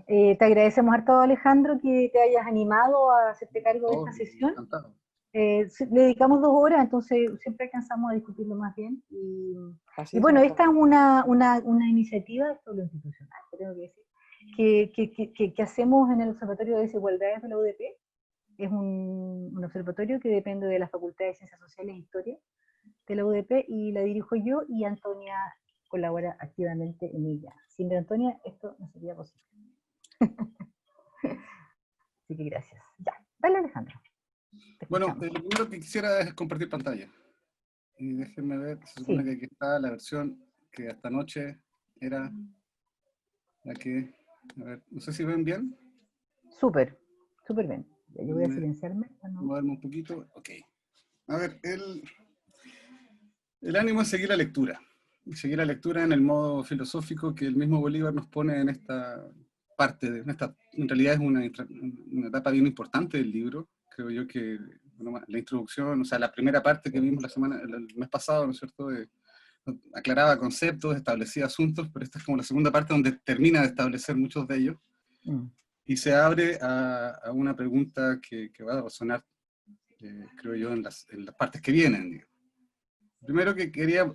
Te agradecemos harto, Alejandro, que te hayas animado a hacerte cargo de Oh, esta sesión. encantado. Le dedicamos 2 horas, entonces siempre alcanzamos a discutirlo más bien. Así Y es, bueno, mejor. esta es una iniciativa de lo institucional, que tengo que decir, que hacemos en el Observatorio de Desigualdades de la UDP. Es un observatorio que depende de la Facultad de Ciencias Sociales e Historia de la UDP y la dirijo yo y Antonia colabora activamente en ella. Sin Antonia esto no sería posible. Así que gracias. Ya, dale Alejandro. Bueno, lo primero que quisiera es compartir pantalla. Y déjenme ver, se supone que aquí está la versión que hasta anoche era la que, a ver, no sé si ven bien. Súper, súper bien. Yo voy a silenciarme. Moverme un poquito, ok. A ver, el ánimo es seguir la lectura. Y seguir la lectura en el modo filosófico que el mismo Bolívar nos pone en esta parte, en realidad es una etapa bien importante del libro. Creo yo que bueno, la introducción, o sea, la primera parte que vimos el mes pasado, ¿no es cierto?, aclaraba conceptos, establecía asuntos, pero esta es como la segunda parte donde termina de establecer muchos de ellos. Y se abre a una pregunta que va a resonar, creo yo, en las partes que vienen. Digo. Primero que quería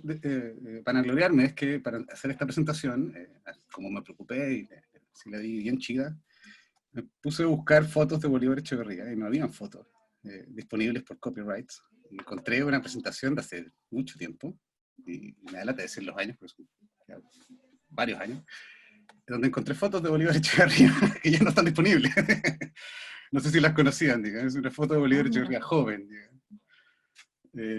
vanagloriarme es que para hacer esta presentación, como me preocupé y si la di bien chida, me puse a buscar fotos de Bolívar Echeverría y no habían fotos disponibles por copyrights. Encontré una presentación de hace mucho tiempo, y me da lata decir los años, porque son ya varios años, donde encontré fotos de Bolívar Echeverría que ya no están disponibles. No sé si las conocían, digamos. Es una foto de Bolívar Echeverría joven.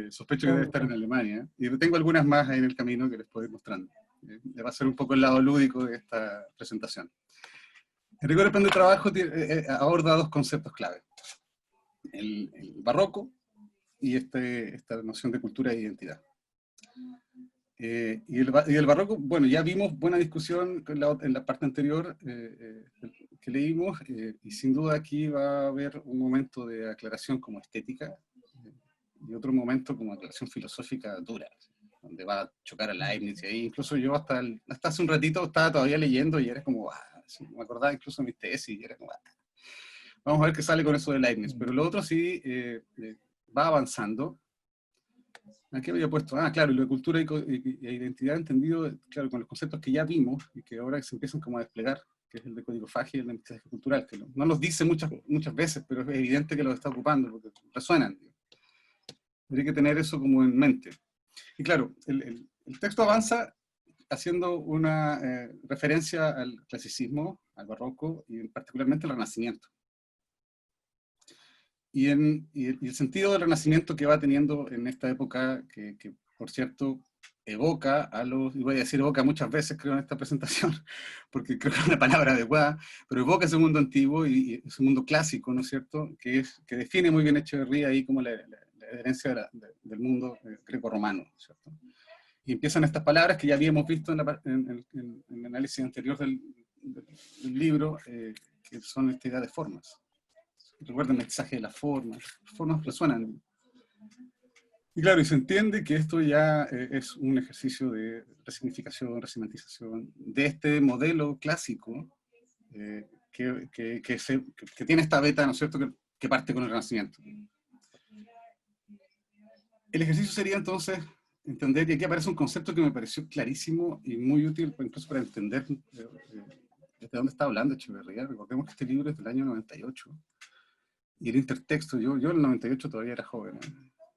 Sospecho que debe estar en Alemania. Y tengo algunas más ahí en el camino que les puedo ir mostrando. Le va a ser un poco el lado lúdico de esta presentación. El rigor del plan de trabajo aborda dos conceptos clave. El barroco y esta noción de cultura e identidad. Y el barroco, bueno, ya vimos buena discusión en la parte anterior que leímos, y sin duda aquí va a haber un momento de aclaración como estética, y otro momento como aclaración filosófica dura, donde va a chocar a Leibniz, y ahí incluso yo hasta hace un ratito estaba todavía leyendo y era como, me acordaba incluso de mis tesis, y era como, vamos a ver qué sale con eso de Leibniz, pero lo otro sí va avanzando. Aquí había puesto, claro, y lo de cultura y identidad entendido, claro, con los conceptos que ya vimos y que ahora se empiezan como a desplegar, que es el de codigofagia y el de mestizaje cultural, que no los dice muchas veces, pero es evidente que los está ocupando, porque resuenan. Habría que tener eso como en mente. Y claro, el texto avanza haciendo una referencia al clasicismo, al barroco y particularmente al Renacimiento. Y el sentido del Renacimiento que va teniendo en esta época, que por cierto evoca y voy a decir evoca muchas veces creo en esta presentación, porque creo que es una palabra adecuada, pero evoca ese mundo antiguo y ese mundo clásico, ¿no es cierto?, que define muy bien Echeverría ahí como la herencia del mundo greco-romano, ¿cierto? Y empiezan estas palabras que ya habíamos visto en el análisis anterior del libro, que son esta idea de formas. Recuerden el mensaje de las formas resuenan. Y claro, y se entiende que esto ya es un ejercicio de resignificación, resemantización de este modelo clásico que tiene esta beta, ¿no es cierto?, que parte con el Renacimiento. El ejercicio sería entonces entender, y aquí aparece un concepto que me pareció clarísimo y muy útil incluso para entender desde dónde está hablando Echeverría. Recordemos que este libro es del año 98. Y el intertexto, yo en el 98 todavía era joven,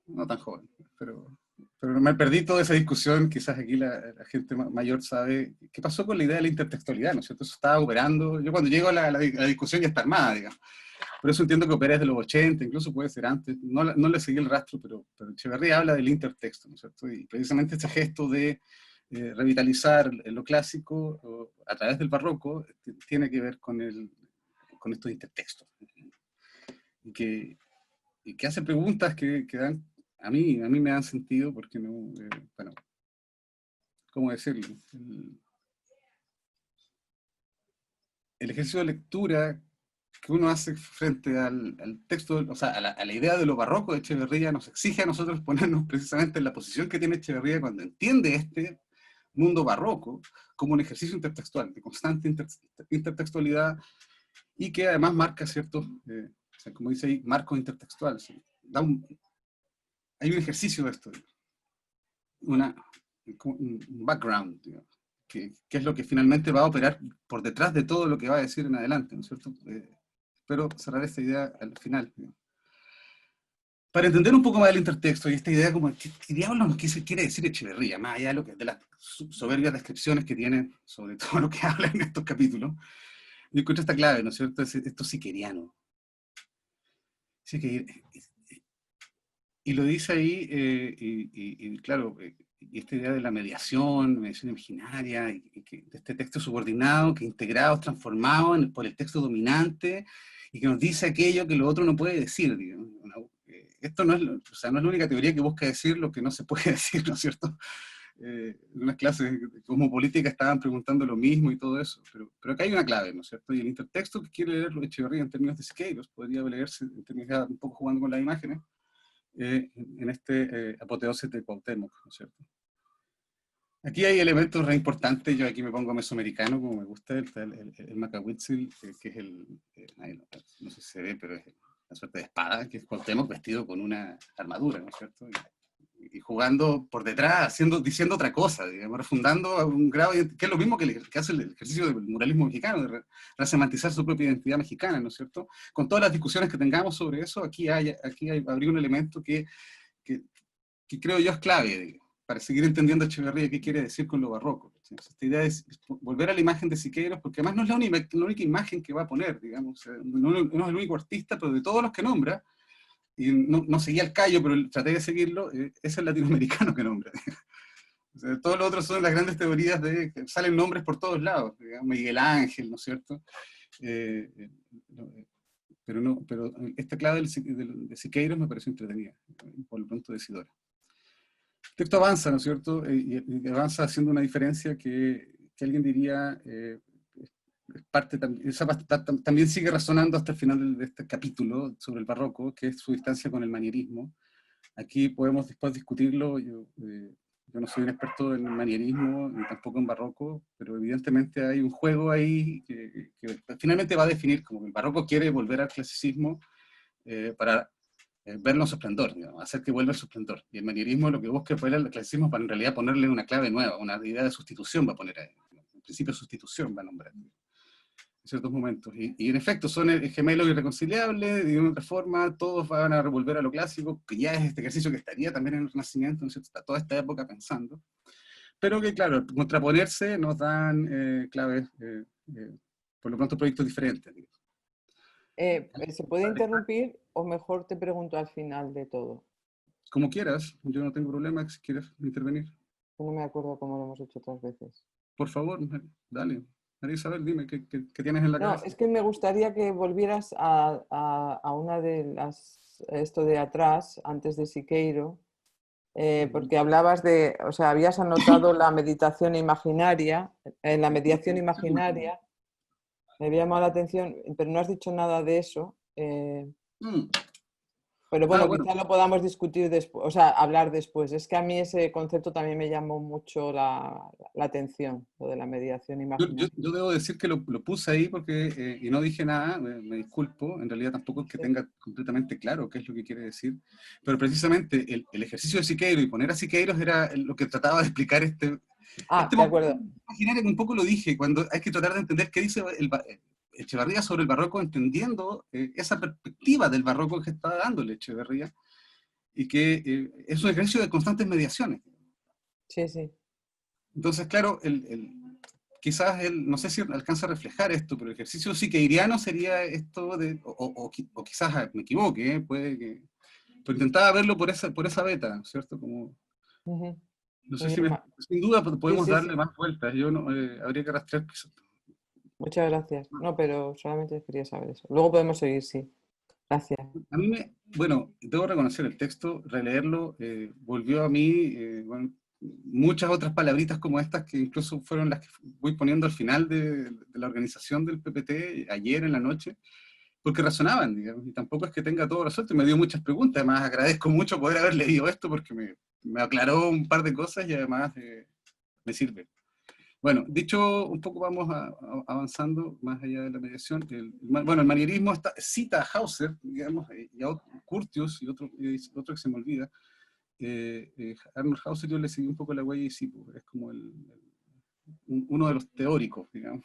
no tan joven, pero me perdí toda esa discusión. Quizás aquí la gente mayor sabe qué pasó con la idea de la intertextualidad, ¿no es cierto? Eso estaba operando, yo cuando llego a la discusión ya está armada, digamos. Por eso entiendo que opera desde los 80, incluso puede ser antes, no le seguí el rastro, pero Echeverría habla del intertexto, ¿no es cierto? Y precisamente ese gesto de revitalizar lo clásico a través del barroco tiene que ver con estos intertextos. Y que hace preguntas que dan, a mí me dan sentido, porque no, bueno, ¿cómo decirlo? El ejercicio de lectura que uno hace frente al texto, o sea, a la idea de lo barroco de Echeverría, nos exige a nosotros ponernos precisamente en la posición que tiene Echeverría cuando entiende mundo barroco como un ejercicio intertextual, de constante intertextualidad, y que además marca ciertos, o sea, como dice ahí, marcos intertextuales. Hay un ejercicio de esto, un background, digamos, que es lo que finalmente va a operar por detrás de todo lo que va a decir en adelante, ¿no es cierto? Espero cerrar esta idea al final, digamos. Para entender un poco más el intertexto y esta idea como, ¿qué diablos nos quiere decir Echeverría? Más allá de las soberbias descripciones que tiene sobre todo lo que habla en estos capítulos, yo encuentro esta clave, ¿no es cierto? Esto siqueriano. Y lo dice ahí, y claro, y esta idea de la mediación imaginaria, de este texto subordinado, que integrado, transformado por el texto dominante, y que nos dice aquello que lo otro no puede decir, digamos. Esto no es, o sea, no es la única teoría que busca decir lo que no se puede decir, ¿no es cierto? En unas clases como política estaban preguntando lo mismo y todo eso, pero acá hay una clave, ¿no es cierto? Y el intertexto que quiere leer Echeverría en términos de Siqueiros podría leerse en términos ya un poco jugando con las imágenes, en este apoteosis de Cuauhtémoc, ¿no es cierto? Aquí hay elementos re importantes, yo aquí me pongo mesoamericano, como me gusta, el Macahuitzil, que es no sé si se ve, pero es una suerte de espada, que es Cuauhtémoc vestido con una armadura, ¿no es cierto? Y jugando por detrás, diciendo otra cosa, digamos, refundando a un grado, que es lo mismo que hace el ejercicio del muralismo mexicano, de resemantizar su propia identidad mexicana, ¿no es cierto? Con todas las discusiones que tengamos sobre eso, habría un elemento que creo yo es clave, digamos, para seguir entendiendo a Echeverría qué quiere decir con lo barroco. Esta idea es volver a la imagen de Siqueiros, porque además no es la única imagen que va a poner, digamos, no es el único artista, pero de todos los que nombra, y no seguía el callo, pero traté de seguirlo, es el latinoamericano que nombra. O sea, todos los otros son las grandes teorías de que salen nombres por todos lados, digamos, Miguel Ángel, ¿no es cierto? Pero esta clave de Siqueiros me pareció entretenida, por lo pronto de Isidora. El texto avanza, ¿no es cierto? Y avanza haciendo una diferencia que alguien diría también sigue resonando hasta el final de este capítulo sobre el barroco, que es su distancia con el manierismo. Aquí podemos después discutirlo. Yo no soy un experto en manierismo, ni tampoco en barroco, pero evidentemente hay un juego ahí que finalmente va a definir como que el barroco quiere volver al clasicismo para verlo en su esplendor, digamos, hacer que vuelva su esplendor. Y el manierismo lo que busca es el clasicismo para en realidad ponerle una clave nueva, una idea de sustitución va a poner ahí. En principio sustitución va a nombrar en ciertos momentos. Y en efecto son gemelos irreconciliables, de una otra forma, todos van a revolver a lo clásico, que ya es este ejercicio que estaría también en el Renacimiento, ¿no es cierto? Está toda esta época pensando. Pero que, claro, al contraponerse nos dan claves, por lo pronto, proyectos diferentes. Digamos. ¿Se puede interrumpir o mejor te pregunto al final de todo? Como quieras, yo no tengo problema si quieres intervenir. No me acuerdo cómo lo hemos hecho otras veces. Por favor, dale. María Isabel, dime, ¿qué tienes en la cabeza? No, es que me gustaría que volvieras a una de las, esto de atrás, antes de Siqueiro, porque hablabas de, o sea, habías anotado la meditación imaginaria, la mediación imaginaria, me había llamado la atención, pero no has dicho nada de eso. Pero bueno, quizá lo podamos discutir después, o sea, hablar después. Es que a mí ese concepto también me llamó mucho la atención, lo de la mediación imaginaria. Yo debo decir que lo puse ahí porque, y no dije nada, me disculpo, en realidad tampoco es que tenga completamente claro qué es lo que quiere decir, pero precisamente el ejercicio de Siqueiro y poner a Siqueiros era lo que trataba de explicar de acuerdo. Imaginaria que un poco lo dije, cuando hay que tratar de entender qué dice Echeverría sobre el barroco, entendiendo esa perspectiva del barroco que está dándole Echeverría, y que es un ejercicio de constantes mediaciones. Sí, sí. Entonces, claro, quizás no sé si alcanza a reflejar esto, pero el ejercicio siqueiriano sería esto o quizás me equivoque, puede que, pero intentaba verlo por esa beta, ¿cierto? Como, no sé si sin duda podemos darle más vueltas, yo no, habría que rastrear. Muchas gracias. No, pero solamente quería saber eso. Luego podemos seguir, sí. Gracias. A mí bueno, debo reconocer el texto, releerlo, volvió a mí, muchas otras palabritas como estas que incluso fueron las que voy poniendo al final de la organización del PPT ayer en la noche, porque resonaban, digamos, y tampoco es que tenga todo resuelto, y me dio muchas preguntas. Además agradezco mucho poder haber leído esto porque me aclaró un par de cosas y además me sirve. Bueno, dicho un poco, vamos avanzando más allá de la mediación. Bueno, el manierismo cita a Hauser, digamos, y a Curtius, y otro que se me olvida. Arnold Hauser, yo le seguí un poco la huella y sí, pues, es como uno de los teóricos, digamos,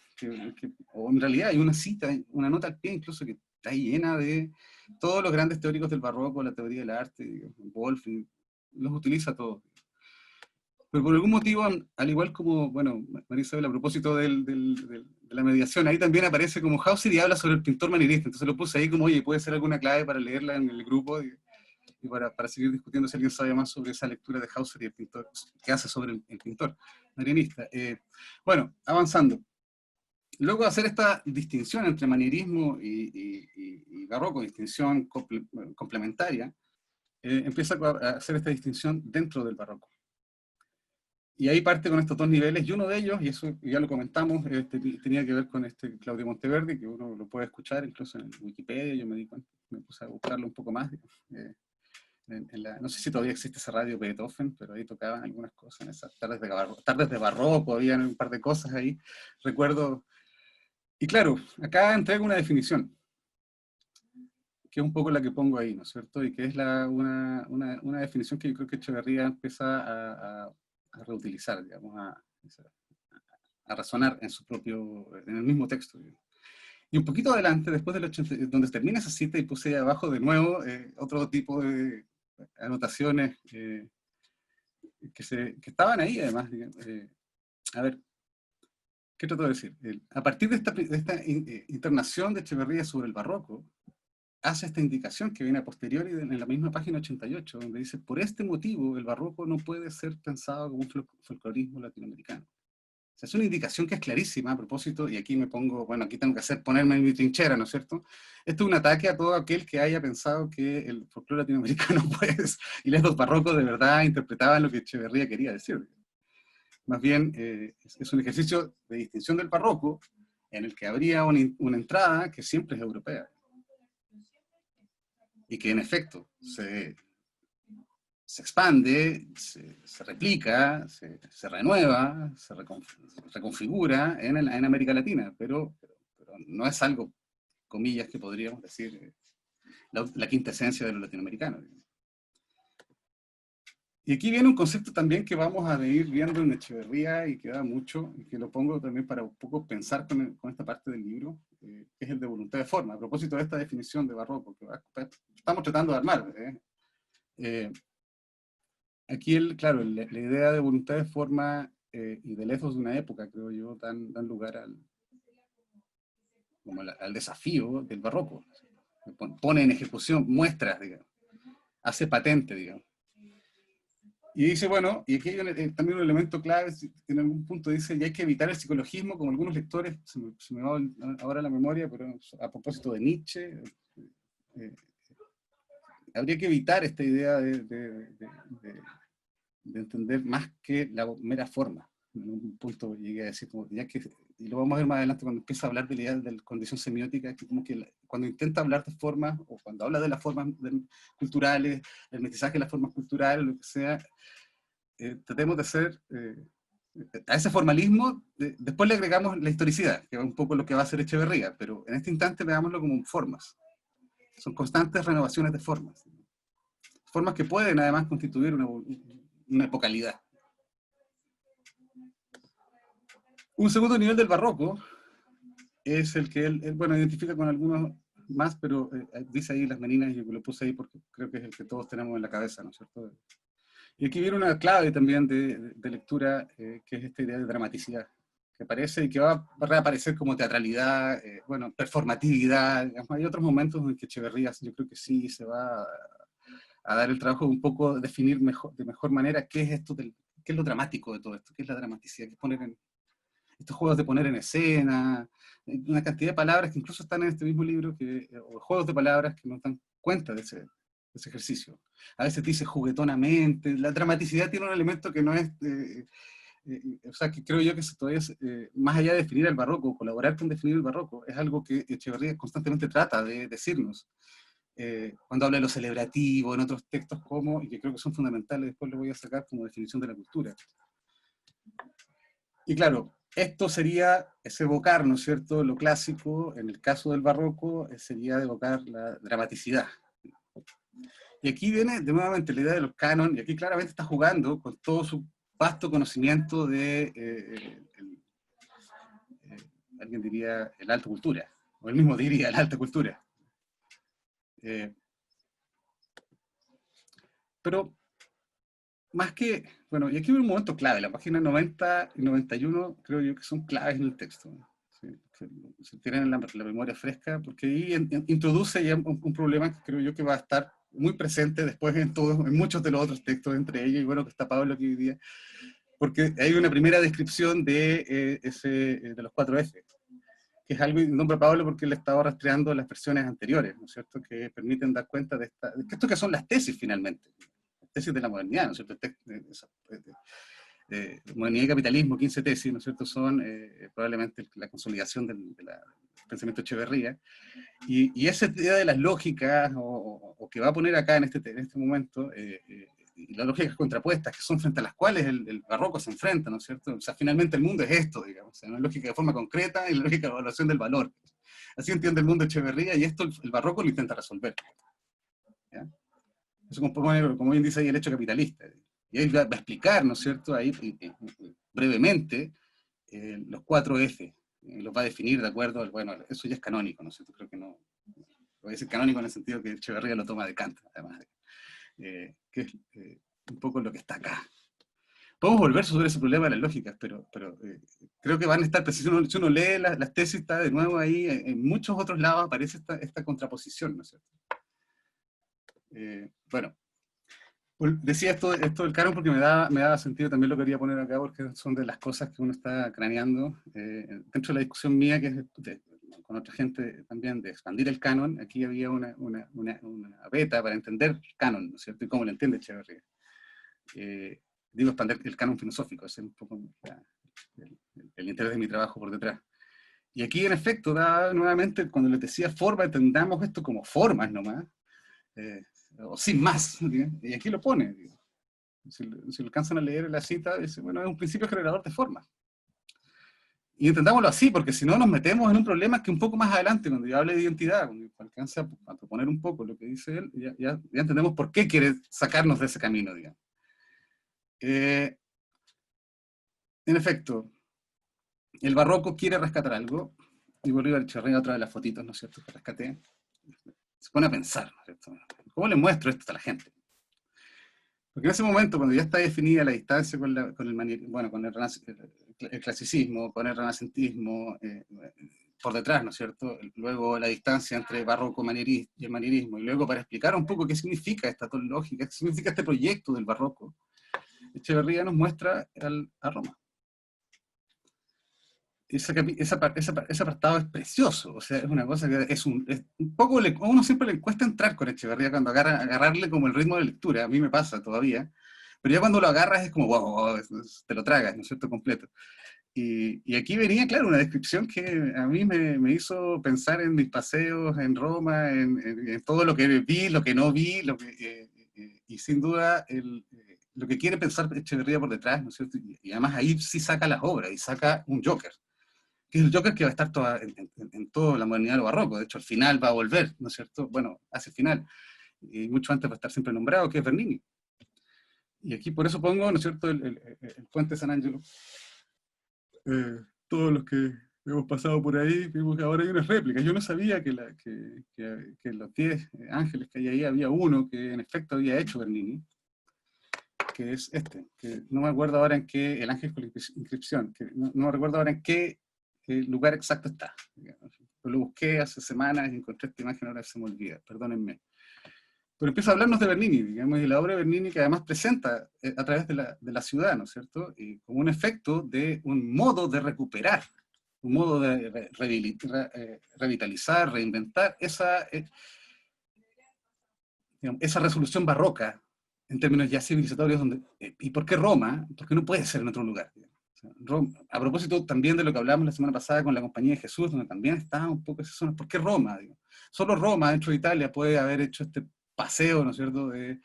o en realidad hay una cita, una nota al pie incluso que está llena de todos los grandes teóricos del barroco, la teoría del arte, digamos, Wolff, los utiliza todos. Pero por algún motivo, al igual como, bueno, María Isabel, a propósito de la mediación, ahí también aparece como Hauser y habla sobre el pintor manierista, entonces lo puse ahí como, oye, puede ser alguna clave para leerla en el grupo y para seguir discutiendo si alguien sabe más sobre esa lectura de Hauser y el pintor, que hace sobre el pintor marianista. Bueno, avanzando. Luego de hacer esta distinción entre manierismo y barroco, distinción complementaria, empieza a hacer esta distinción dentro del barroco. Y ahí parte con estos dos niveles, y uno de ellos, y eso ya lo comentamos, tenía que ver con Claudio Monteverdi, que uno lo puede escuchar incluso en Wikipedia, yo me di cuenta, me puse a buscarlo un poco más. No sé si todavía existe esa radio Beethoven, pero ahí tocaban algunas cosas, en esas tardes de barroco, había un par de cosas ahí, recuerdo. Y claro, acá entrego una definición, que es un poco la que pongo ahí, ¿no es cierto? Y que es una definición que yo creo que Echeverría empieza a reutilizar, digamos, a razonar en el mismo texto. Digamos. Y un poquito adelante, después del 80, donde termina esa cita, y puse abajo de nuevo otro tipo de anotaciones que estaban ahí, además. Digamos, a ver, ¿qué trato de decir? A partir de esta internación de Echeverría sobre el barroco, hace esta indicación que viene a posteriori en la misma página 88, donde dice, por este motivo el barroco no puede ser pensado como un folclorismo latinoamericano. O sea, es una indicación que es clarísima a propósito, y aquí me pongo, bueno, aquí tengo que ponerme en mi trinchera, ¿no es cierto? Esto es un ataque a todo aquel que haya pensado que el folclore latinoamericano, pues, y los barrocos de verdad interpretaban lo que Echeverría quería decir. Más bien, es un ejercicio de distinción del barroco, en el que habría una entrada que siempre es europea. Y que en efecto se expande, se replica, se renueva, se reconfigura en América Latina, pero no es algo, comillas, que podríamos decir la quinta esencia de lo latinoamericano. Y aquí viene un concepto también que vamos a ir viendo en Echeverría y que da mucho, y que lo pongo también para un poco pensar con esta parte del libro, que es el de voluntad de forma, a propósito de esta definición de barroco que estamos tratando de armar. Aquí, claro, la idea de voluntad de forma y de lejos de una época, creo yo, dan lugar al desafío del barroco. Pone en ejecución, muestras, digamos, hace patente, digamos. Y dice, bueno, y aquí hay también un elemento clave, que en algún punto dice, y hay que evitar el psicologismo, como algunos lectores, se me va ahora la memoria, pero a propósito de Nietzsche, habría que evitar esta idea de entender más que la mera forma. En un punto llegué a decir, como, ya que, y lo vamos a ver más adelante cuando empieza a hablar de la idea de la condición semiótica, que como que cuando intenta hablar de formas, o cuando habla de las formas culturales, el mestizaje de las formas culturales, lo que sea, tratemos de hacer, a ese formalismo, después le agregamos la historicidad, que es un poco lo que va a hacer Echeverría, pero en este instante veámoslo como formas. Son constantes renovaciones de formas. Formas que pueden además constituir una epocalidad. Un segundo nivel del barroco es el que él bueno, identifica con algunos más, pero dice ahí las meninas, y yo lo puse ahí porque creo que es el que todos tenemos en la cabeza, ¿no es cierto? Y aquí viene una clave también de lectura, que es esta idea de dramaticidad, que aparece y que va a reaparecer como teatralidad, bueno, performatividad. Digamos, hay otros momentos en que Echeverría, yo creo que sí se va a dar el trabajo de un poco definir de mejor manera qué es esto, qué es lo dramático de todo esto, qué es la dramaticidad, qué es poner estos juegos de poner en escena, una cantidad de palabras que incluso están en este mismo libro, o juegos de palabras que nos dan cuenta de ese ejercicio. A veces dice juguetonamente, la dramaticidad tiene un elemento que no es, o sea, que creo yo que todavía es, más allá de definir el barroco, colaborar con definir el barroco, es algo que Echeverría constantemente trata de decirnos. Cuando habla de lo celebrativo, en otros textos y que creo que son fundamentales, después lo voy a sacar como definición de la cultura. Y claro, esto sería, es evocar, ¿no es cierto?, lo clásico. En el caso del barroco, sería evocar la dramaticidad. Y aquí viene de nuevamente la idea de los cánones, y aquí claramente está jugando con todo su vasto conocimiento de, alguien diría, el alta cultura, o él mismo diría la alta cultura. Pero más que, bueno, y aquí hay un momento clave, la página 90 y 91 creo yo que son claves en el texto. ¿Sí? Se tienen la memoria fresca, porque ahí introduce ya un problema que creo yo que va a estar muy presente después en muchos de los otros textos, entre ellos, y bueno, que está Pablo aquí hoy día, porque hay una primera descripción de, de los 4F, que es algo, y nombra Pablo porque él estaba rastreando las versiones anteriores, ¿no es cierto?, que permiten dar cuenta de esto que son las tesis finalmente, las tesis de la modernidad, ¿no es cierto?, modernidad y capitalismo, 15 tesis, ¿no es cierto?, son probablemente la consolidación del pensamiento Echeverría, y esa idea de las lógicas, o que va a poner acá en este momento, y las lógicas contrapuestas, que son frente a las cuales el barroco se enfrenta, ¿no es cierto? O sea, finalmente el mundo es esto, digamos, una lógica de forma concreta y la lógica de evaluación del valor. Así entiende el mundo Echeverría, y esto el barroco lo intenta resolver. ¿Ya? Eso como bien dice ahí el hecho capitalista. Y él va a explicar, ¿no es cierto?, ahí brevemente los 4F, los va a definir de acuerdo, bueno, eso ya es canónico, ¿no es cierto? Creo que no, voy a decir canónico en el sentido que Echeverría lo toma de Kant, además, que es un poco lo que está acá. Podemos volver sobre ese problema de las lógicas, pero creo que van a estar precisos. Si uno lee las tesis, está de nuevo ahí, en muchos otros lados aparece esta contraposición, ¿no es cierto? Bueno, decía esto del canon porque me daba sentido, también lo quería poner acá porque son de las cosas que uno está craneando. Dentro de la discusión mía, que es con otra gente también, de expandir el canon, aquí había una beta para entender canon, ¿no es cierto? Y cómo lo entiende Echeverría. Digo, expandir el canon filosófico, ese es un poco el interés de mi trabajo por detrás. Y aquí, en efecto, nuevamente, cuando les decía forma, entendamos esto como formas nomás, o sin más, ¿sí? Y aquí lo pone. Si alcanzan a leer la cita, dice, bueno, es un principio generador de formas. Y entendámoslo así, porque si no nos metemos en un problema que un poco más adelante, cuando yo hable de identidad, cuando alcance a proponer un poco lo que dice él, ya entendemos por qué quiere sacarnos de ese camino, digamos. En efecto, el barroco quiere rescatar algo, y Bolívar Echeverría, otra de las fotitos, ¿no es cierto?, que rescaté, se pone a pensar, ¿no es cierto? ¿Cómo le muestro esto a la gente? Porque en ese momento, cuando ya está definida la distancia con el clasicismo, con el renacentismo, por detrás, ¿no es cierto? Luego la distancia entre barroco y el manierismo, y luego para explicar un poco qué significa esta lógica, qué significa este proyecto del barroco, Echeverría nos muestra a Roma. Ese apartado es precioso, o sea, es una cosa que es un poco, uno siempre le cuesta entrar con Echeverría cuando agarrarle como el ritmo de lectura, a mí me pasa todavía, pero ya cuando lo agarras es como, wow, te lo tragas, ¿no es cierto?, completo. Y aquí venía, claro, una descripción que a mí me hizo pensar en mis paseos en Roma, en todo lo que vi, lo que no vi, y sin duda lo que quiere pensar Echeverría por detrás, ¿no es cierto? Y además ahí sí saca las obras, y saca un Joker, que es el Joker que va a estar en toda la modernidad de lo barroco. De hecho, al final va a volver, ¿no es cierto? Bueno, hacia el final. Y mucho antes va a estar siempre nombrado, que es Bernini. Y aquí por eso pongo, ¿no es cierto?, el puente San Angelo. Todos los que hemos pasado por ahí, vimos que ahora hay unas réplicas. Yo no sabía que los 10 ángeles que hay ahí había uno que en efecto había hecho Bernini, que es este, que no me acuerdo ahora en qué, el ángel con la inscripción, que no me recuerdo ahora en qué lugar exacto está. Lo busqué hace semanas y encontré esta imagen, ahora se me olvida, perdónenme. Pero empieza a hablarnos de Bernini, digamos, y la obra de Bernini que además presenta a través de la ciudad, ¿no es cierto? Y como un efecto de un modo de recuperar, un modo de revitalizar, reinventar esa resolución barroca en términos ya civilizatorios. ¿Y por qué Roma? Porque no puede ser en otro lugar. Roma, a propósito también de lo que hablamos la semana pasada con la Compañía de Jesús, donde también estaba un poco esa zona. ¿Por qué Roma? Solo Roma, dentro de Italia, puede haber hecho este paseo, ¿no es cierto?, de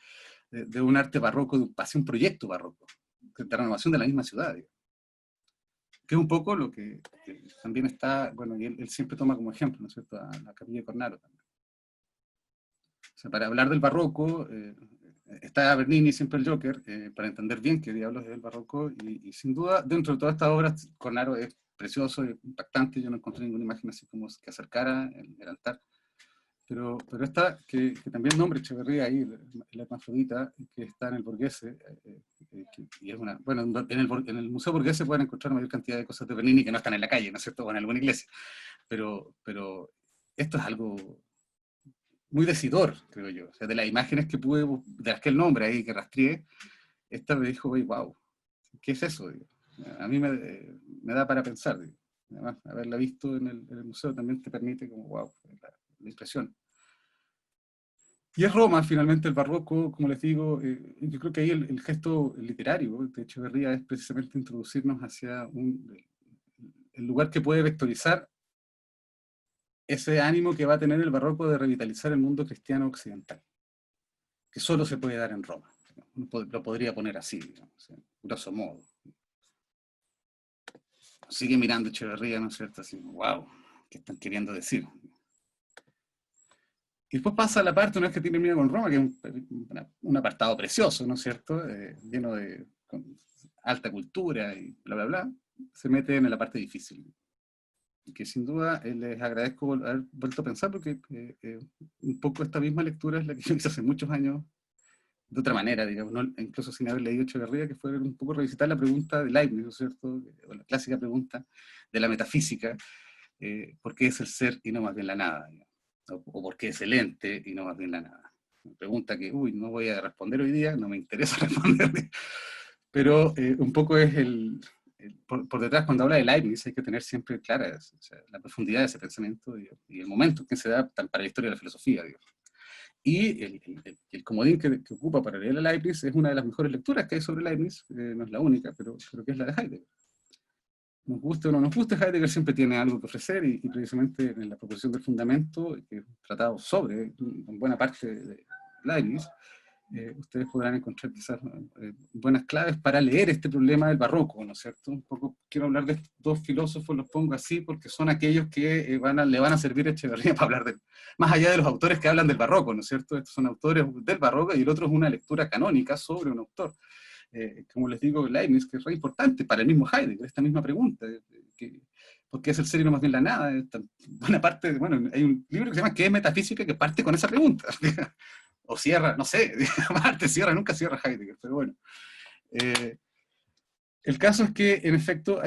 un arte barroco, de un proyecto barroco, de renovación de la misma ciudad. que es un poco lo que también está, bueno, y él siempre toma como ejemplo, ¿no es cierto?, a la Capilla de Cornaro también. O sea, para hablar del barroco, está Bernini, siempre el Joker, para entender bien qué diablos es el barroco, y sin duda, dentro de todas estas obras, Cornaro es precioso, impactante, yo no encontré ninguna imagen así como que acercara el altar. Pero esta, que también nombra Echeverría ahí, la hermafrodita, que está en el Borghese, y es una, bueno, en el Museo Borghese pueden encontrar mayor cantidad de cosas de Bernini que no están en la calle, ¿no es cierto?, o en alguna iglesia. Pero esto es algo muy decidor, creo yo. O sea, de las imágenes que pude, de las que él nombra ahí, que rastreé, esta me dijo, wow, ¿qué es eso? Digo. A mí me da para pensar. Digo. Además, haberla visto en el museo también te permite como, wow, la impresión. Y es Roma, finalmente, el barroco, como les digo, yo creo que ahí el gesto literario de Echeverría es precisamente introducirnos hacia el lugar que puede vectorizar ese ánimo que va a tener el barroco de revitalizar el mundo cristiano occidental, que solo se puede dar en Roma. Lo podría poner así, digamos, grosso modo. Sigue mirando Echeverría, ¿no es cierto? Así, wow, ¿qué están queriendo decir? Y después pasa la parte, una vez que termina con Roma, que es un apartado precioso, ¿no es cierto? Lleno de alta cultura y bla, bla, bla. Se mete en la parte difícil. Que sin duda les agradezco haber vuelto a pensar, porque un poco esta misma lectura es la que yo hice hace muchos años, de otra manera, digamos, ¿no? Incluso sin haber leído Echeverría, que fue un poco revisitar la pregunta de Leibniz, ¿no es cierto? O la clásica pregunta de la metafísica, ¿por qué es el ser y no más bien la nada? Digamos. O por qué es el ente y no más bien la nada. Una pregunta que, no voy a responder hoy día, no me interesa responder, pero un poco es por detrás, cuando habla de Leibniz, hay que tener siempre clara, o sea, la profundidad de ese pensamiento y el momento en que se da para la historia de la filosofía, digamos. Y el comodín que ocupa para leer a Leibniz es una de las mejores lecturas que hay sobre Leibniz, no es la única, pero creo que es la de Heidegger. Nos guste o no nos guste, Heidegger siempre tiene algo que ofrecer, y precisamente en la proposición del fundamento, que es un tratado sobre, en buena parte de Leibniz, ustedes podrán encontrar quizás buenas claves para leer este problema del barroco, ¿no es cierto? Un poco quiero hablar de estos dos filósofos, los pongo así, porque son aquellos que le van a servir a Echeverría para hablar más allá de los autores que hablan del barroco, ¿no es cierto? Estos son autores del barroco, y el otro es una lectura canónica sobre un autor. Como les digo, Leibniz, que es re importante para el mismo Heidegger, esta misma pregunta, ¿por qué es el ser y no más bien la nada? Buena parte, bueno, hay un libro que se llama ¿Qué es metafísica?, que parte con esa pregunta. O cierra, no sé, parte cierra, nunca cierra Heidegger, pero bueno. El caso es que, en efecto,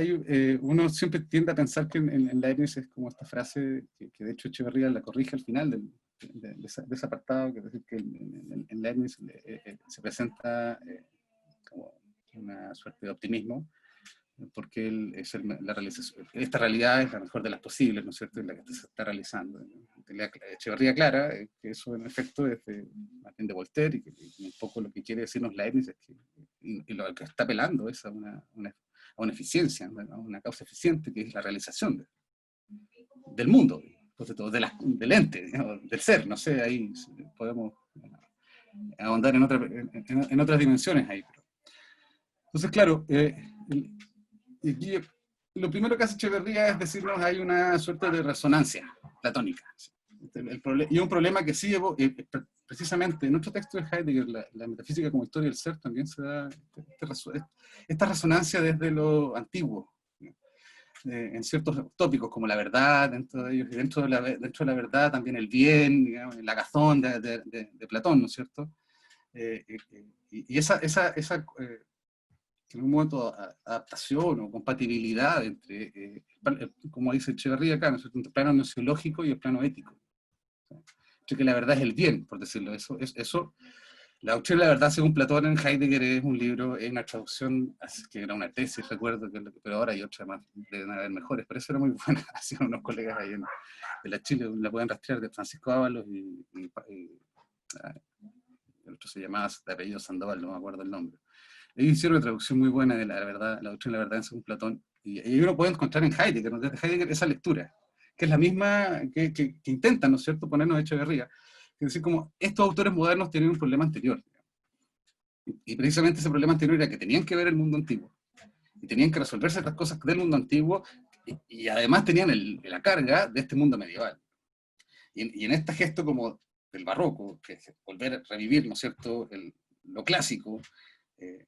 uno siempre tiende a pensar que en Leibniz es como esta frase, que de hecho Echeverría la corrige al final de ese apartado, que es decir, que en Leibniz se presenta como una suerte de optimismo, porque esta realidad es la mejor de las posibles, ¿no es cierto?, es la que se está realizando. Echeverría aclara que eso en efecto es más bien de Voltaire, y un poco lo que quiere decirnos Leibniz es que, y lo que está apelando es a una eficiencia, a una causa eficiente, que es la realización del mundo, de todo, del ente, digamos, del ser, no sé, ahí podemos ahondar en otras dimensiones ahí. Entonces, claro, y lo primero que hace Echeverría es decirnos hay una suerte de resonancia platónica. Y un problema que sí, precisamente en otro texto de Heidegger, la metafísica como historia del ser, también se da esta resonancia desde lo antiguo, en ciertos tópicos como la verdad, dentro de ellos, y dentro de la verdad también el bien, digamos, el agazón de Platón, ¿no es cierto? Y esa en un momento adaptación o compatibilidad entre, como dice Echeverría acá, ¿no? Entre el plano nociológico y el plano ético. Entre que la verdad es el bien, por decirlo eso. La doctrina de la verdad según Platón en Heidegger es un libro, es una traducción, que era una tesis, recuerdo, pero ahora hay otra más, deben haber mejores, pero eso era muy buena, hacían unos colegas ahí de la Chile, la pueden rastrear, de Francisco Ábalos y el otro se llamaba de apellido Sandoval, no me acuerdo el nombre. Ellos hicieron una traducción muy buena de la verdad, la doctrina de la verdad según Platón, y uno puede encontrar en Heidegger, desde Heidegger, esa lectura, que es la misma que intentan, ¿no es cierto?, ponernos Echeverría. Es decir, como estos autores modernos tienen un problema anterior, y precisamente ese problema anterior era que tenían que ver el mundo antiguo, y tenían que resolver ciertas cosas del mundo antiguo, y además tenían la carga de este mundo medieval. Y en este gesto como del barroco, que es volver a revivir, ¿no es cierto?, lo clásico,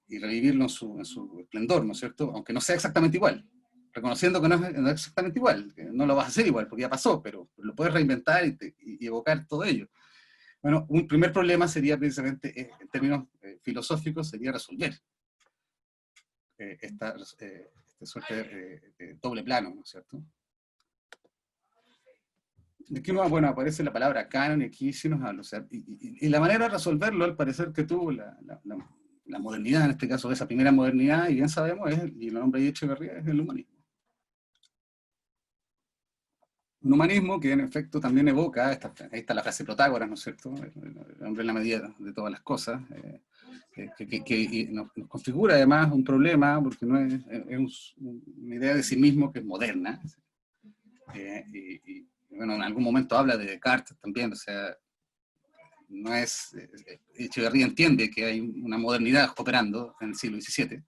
y revivirlo en su esplendor, ¿no es cierto?, aunque no sea exactamente igual, reconociendo que no es exactamente igual, que no lo vas a hacer igual, porque ya pasó, pero lo puedes reinventar y evocar todo ello. Bueno, un primer problema sería precisamente, en términos filosóficos, sería resolver esta suerte de doble plano, ¿no es cierto? De aquí, bueno, aparece la palabra canon, y aquí sí nos habla, o sea, y la manera de resolverlo, al parecer que tuvo la modernidad, en este caso, esa primera modernidad, y bien sabemos, y el nombre de Echeverría es el humanismo. Un humanismo que en efecto también evoca, ahí está la frase Protágoras, ¿no es cierto?, el hombre en la medida de todas las cosas, que nos configura además un problema, porque no es una idea de sí mismo que es moderna, y bueno, en algún momento habla de Descartes también, o sea, no es, Echeverría entiende que hay una modernidad operando en el siglo XVII,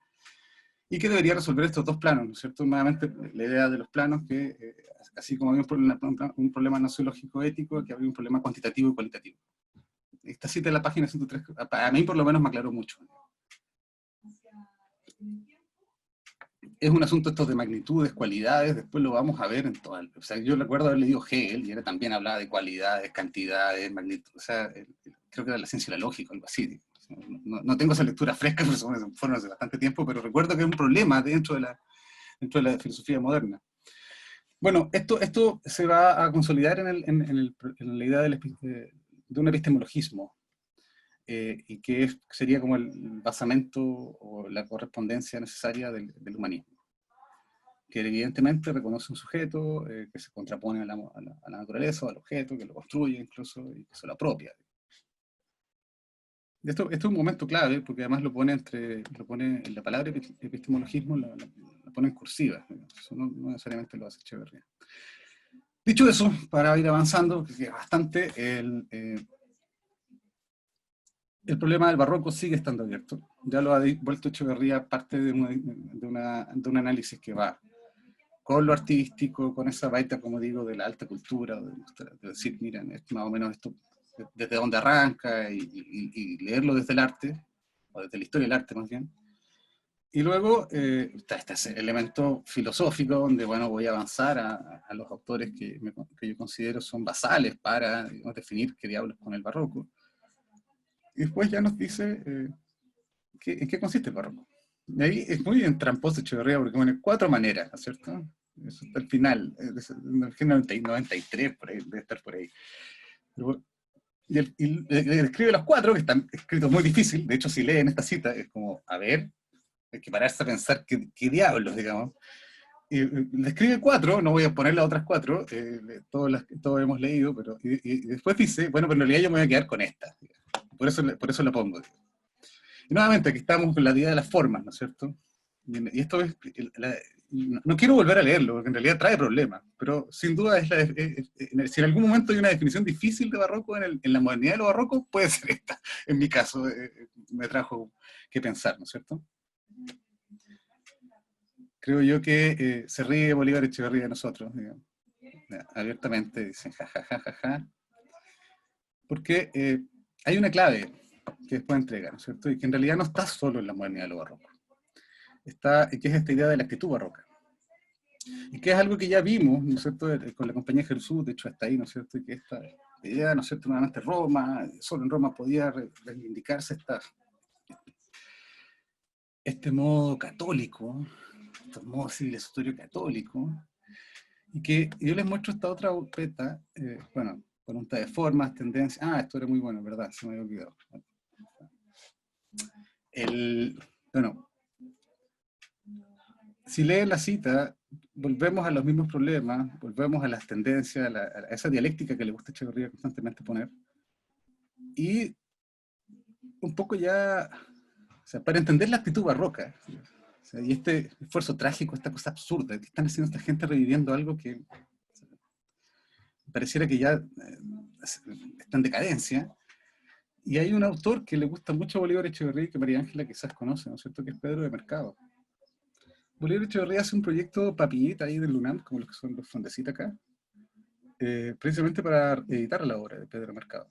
y que debería resolver estos dos planos, ¿no es cierto? Nuevamente, la idea de los planos que, así como había un problema nociológico ético, que había un problema cuantitativo y cualitativo. Esta cita en la página 103, a mí por lo menos me aclaró mucho. Es un asunto esto de magnitudes, cualidades, después lo vamos a ver en todo. O sea, yo recuerdo haber leído Hegel, y él también hablaba de cualidades, cantidades, magnitudes, o sea, creo que era la ciencia y la lógica, algo así. No tengo esa lectura fresca, porque fueron hace bastante tiempo, pero recuerdo que es un problema dentro de la filosofía moderna. Bueno, esto se va a consolidar en la idea de un epistemologismo, y que sería como el basamento o la correspondencia necesaria del humanismo, que evidentemente reconoce un sujeto, que se contrapone a la naturaleza o al objeto, que lo construye incluso, y que se lo apropia. Esto es un momento clave, porque además lo pone en la palabra epistemologismo, la pone en cursiva. Eso no necesariamente lo hace Echeverría. Dicho eso, para ir avanzando, que es bastante, el problema del barroco sigue estando abierto. Ya lo ha vuelto Echeverría parte de un análisis que va con lo artístico, con esa baita, como digo, de la alta cultura, de decir, miren, más o menos esto, desde dónde arranca, y leerlo desde el arte, o desde la historia del arte más bien. Y luego está ese elemento filosófico, donde, bueno, voy a avanzar a los autores que yo considero son basales para, digamos, definir qué diablos con el barroco. Y después ya nos dice en qué consiste el barroco. Y ahí es muy tramposo Echeverría, porque pone 4 maneras, ¿no es cierto? Eso está al final, el 93, por ahí, debe estar por ahí. Pero, y describe los 4, que están escritos muy difícil. De hecho, si leen esta cita, es como, a ver, hay que pararse a pensar qué diablos, digamos. Describe 4, no voy a poner las otras 4, todos hemos leído, pero y después dice, bueno, pero en realidad yo me voy a quedar con esta. Por eso la pongo. Y nuevamente, aquí estamos con la idea de las formas, ¿no es cierto? Y esto es, no quiero volver a leerlo, porque en realidad trae problemas, pero sin duda si en algún momento hay una definición difícil de barroco en la modernidad de lo barroco, puede ser esta. En mi caso, me trajo que pensar, ¿no es cierto? Creo yo que se ríe Bolívar Echeverría de nosotros, digamos, abiertamente, dicen ja, porque hay una clave que después entrega, ¿no es cierto? Y que en realidad no está solo en la modernidad de lo barroco. Que es esta idea de la actitud barroca. Y que es algo que ya vimos, ¿no es cierto?, con la compañía Jesús, de hecho hasta ahí, ¿no es cierto?, y que esta idea, ¿no es cierto?, nuevamente Roma, solo en Roma podía reivindicarse este modo católico, este modo civilizatorio católico, y que yo les muestro esta otra beta, bueno, pregunta de formas, tendencias, esto era muy bueno, ¿verdad?, se me había olvidado. Bueno, si leen la cita, volvemos a los mismos problemas, volvemos a las tendencias, a esa dialéctica que le gusta a Echeverría constantemente poner, y un poco ya, o sea, para entender la actitud barroca, o sea, y este esfuerzo trágico, esta cosa absurda, que están haciendo esta gente reviviendo algo que pareciera que ya está en decadencia. Y hay un autor que le gusta mucho a Bolívar Echeverría, que María Ángela quizás conoce, ¿no es cierto?, que es Pedro de Mercado. Bolívar Echeverría hace un proyecto papillita ahí del UNAM, como los que son los Fondecita acá, precisamente para editar la obra de Pedro Mercado,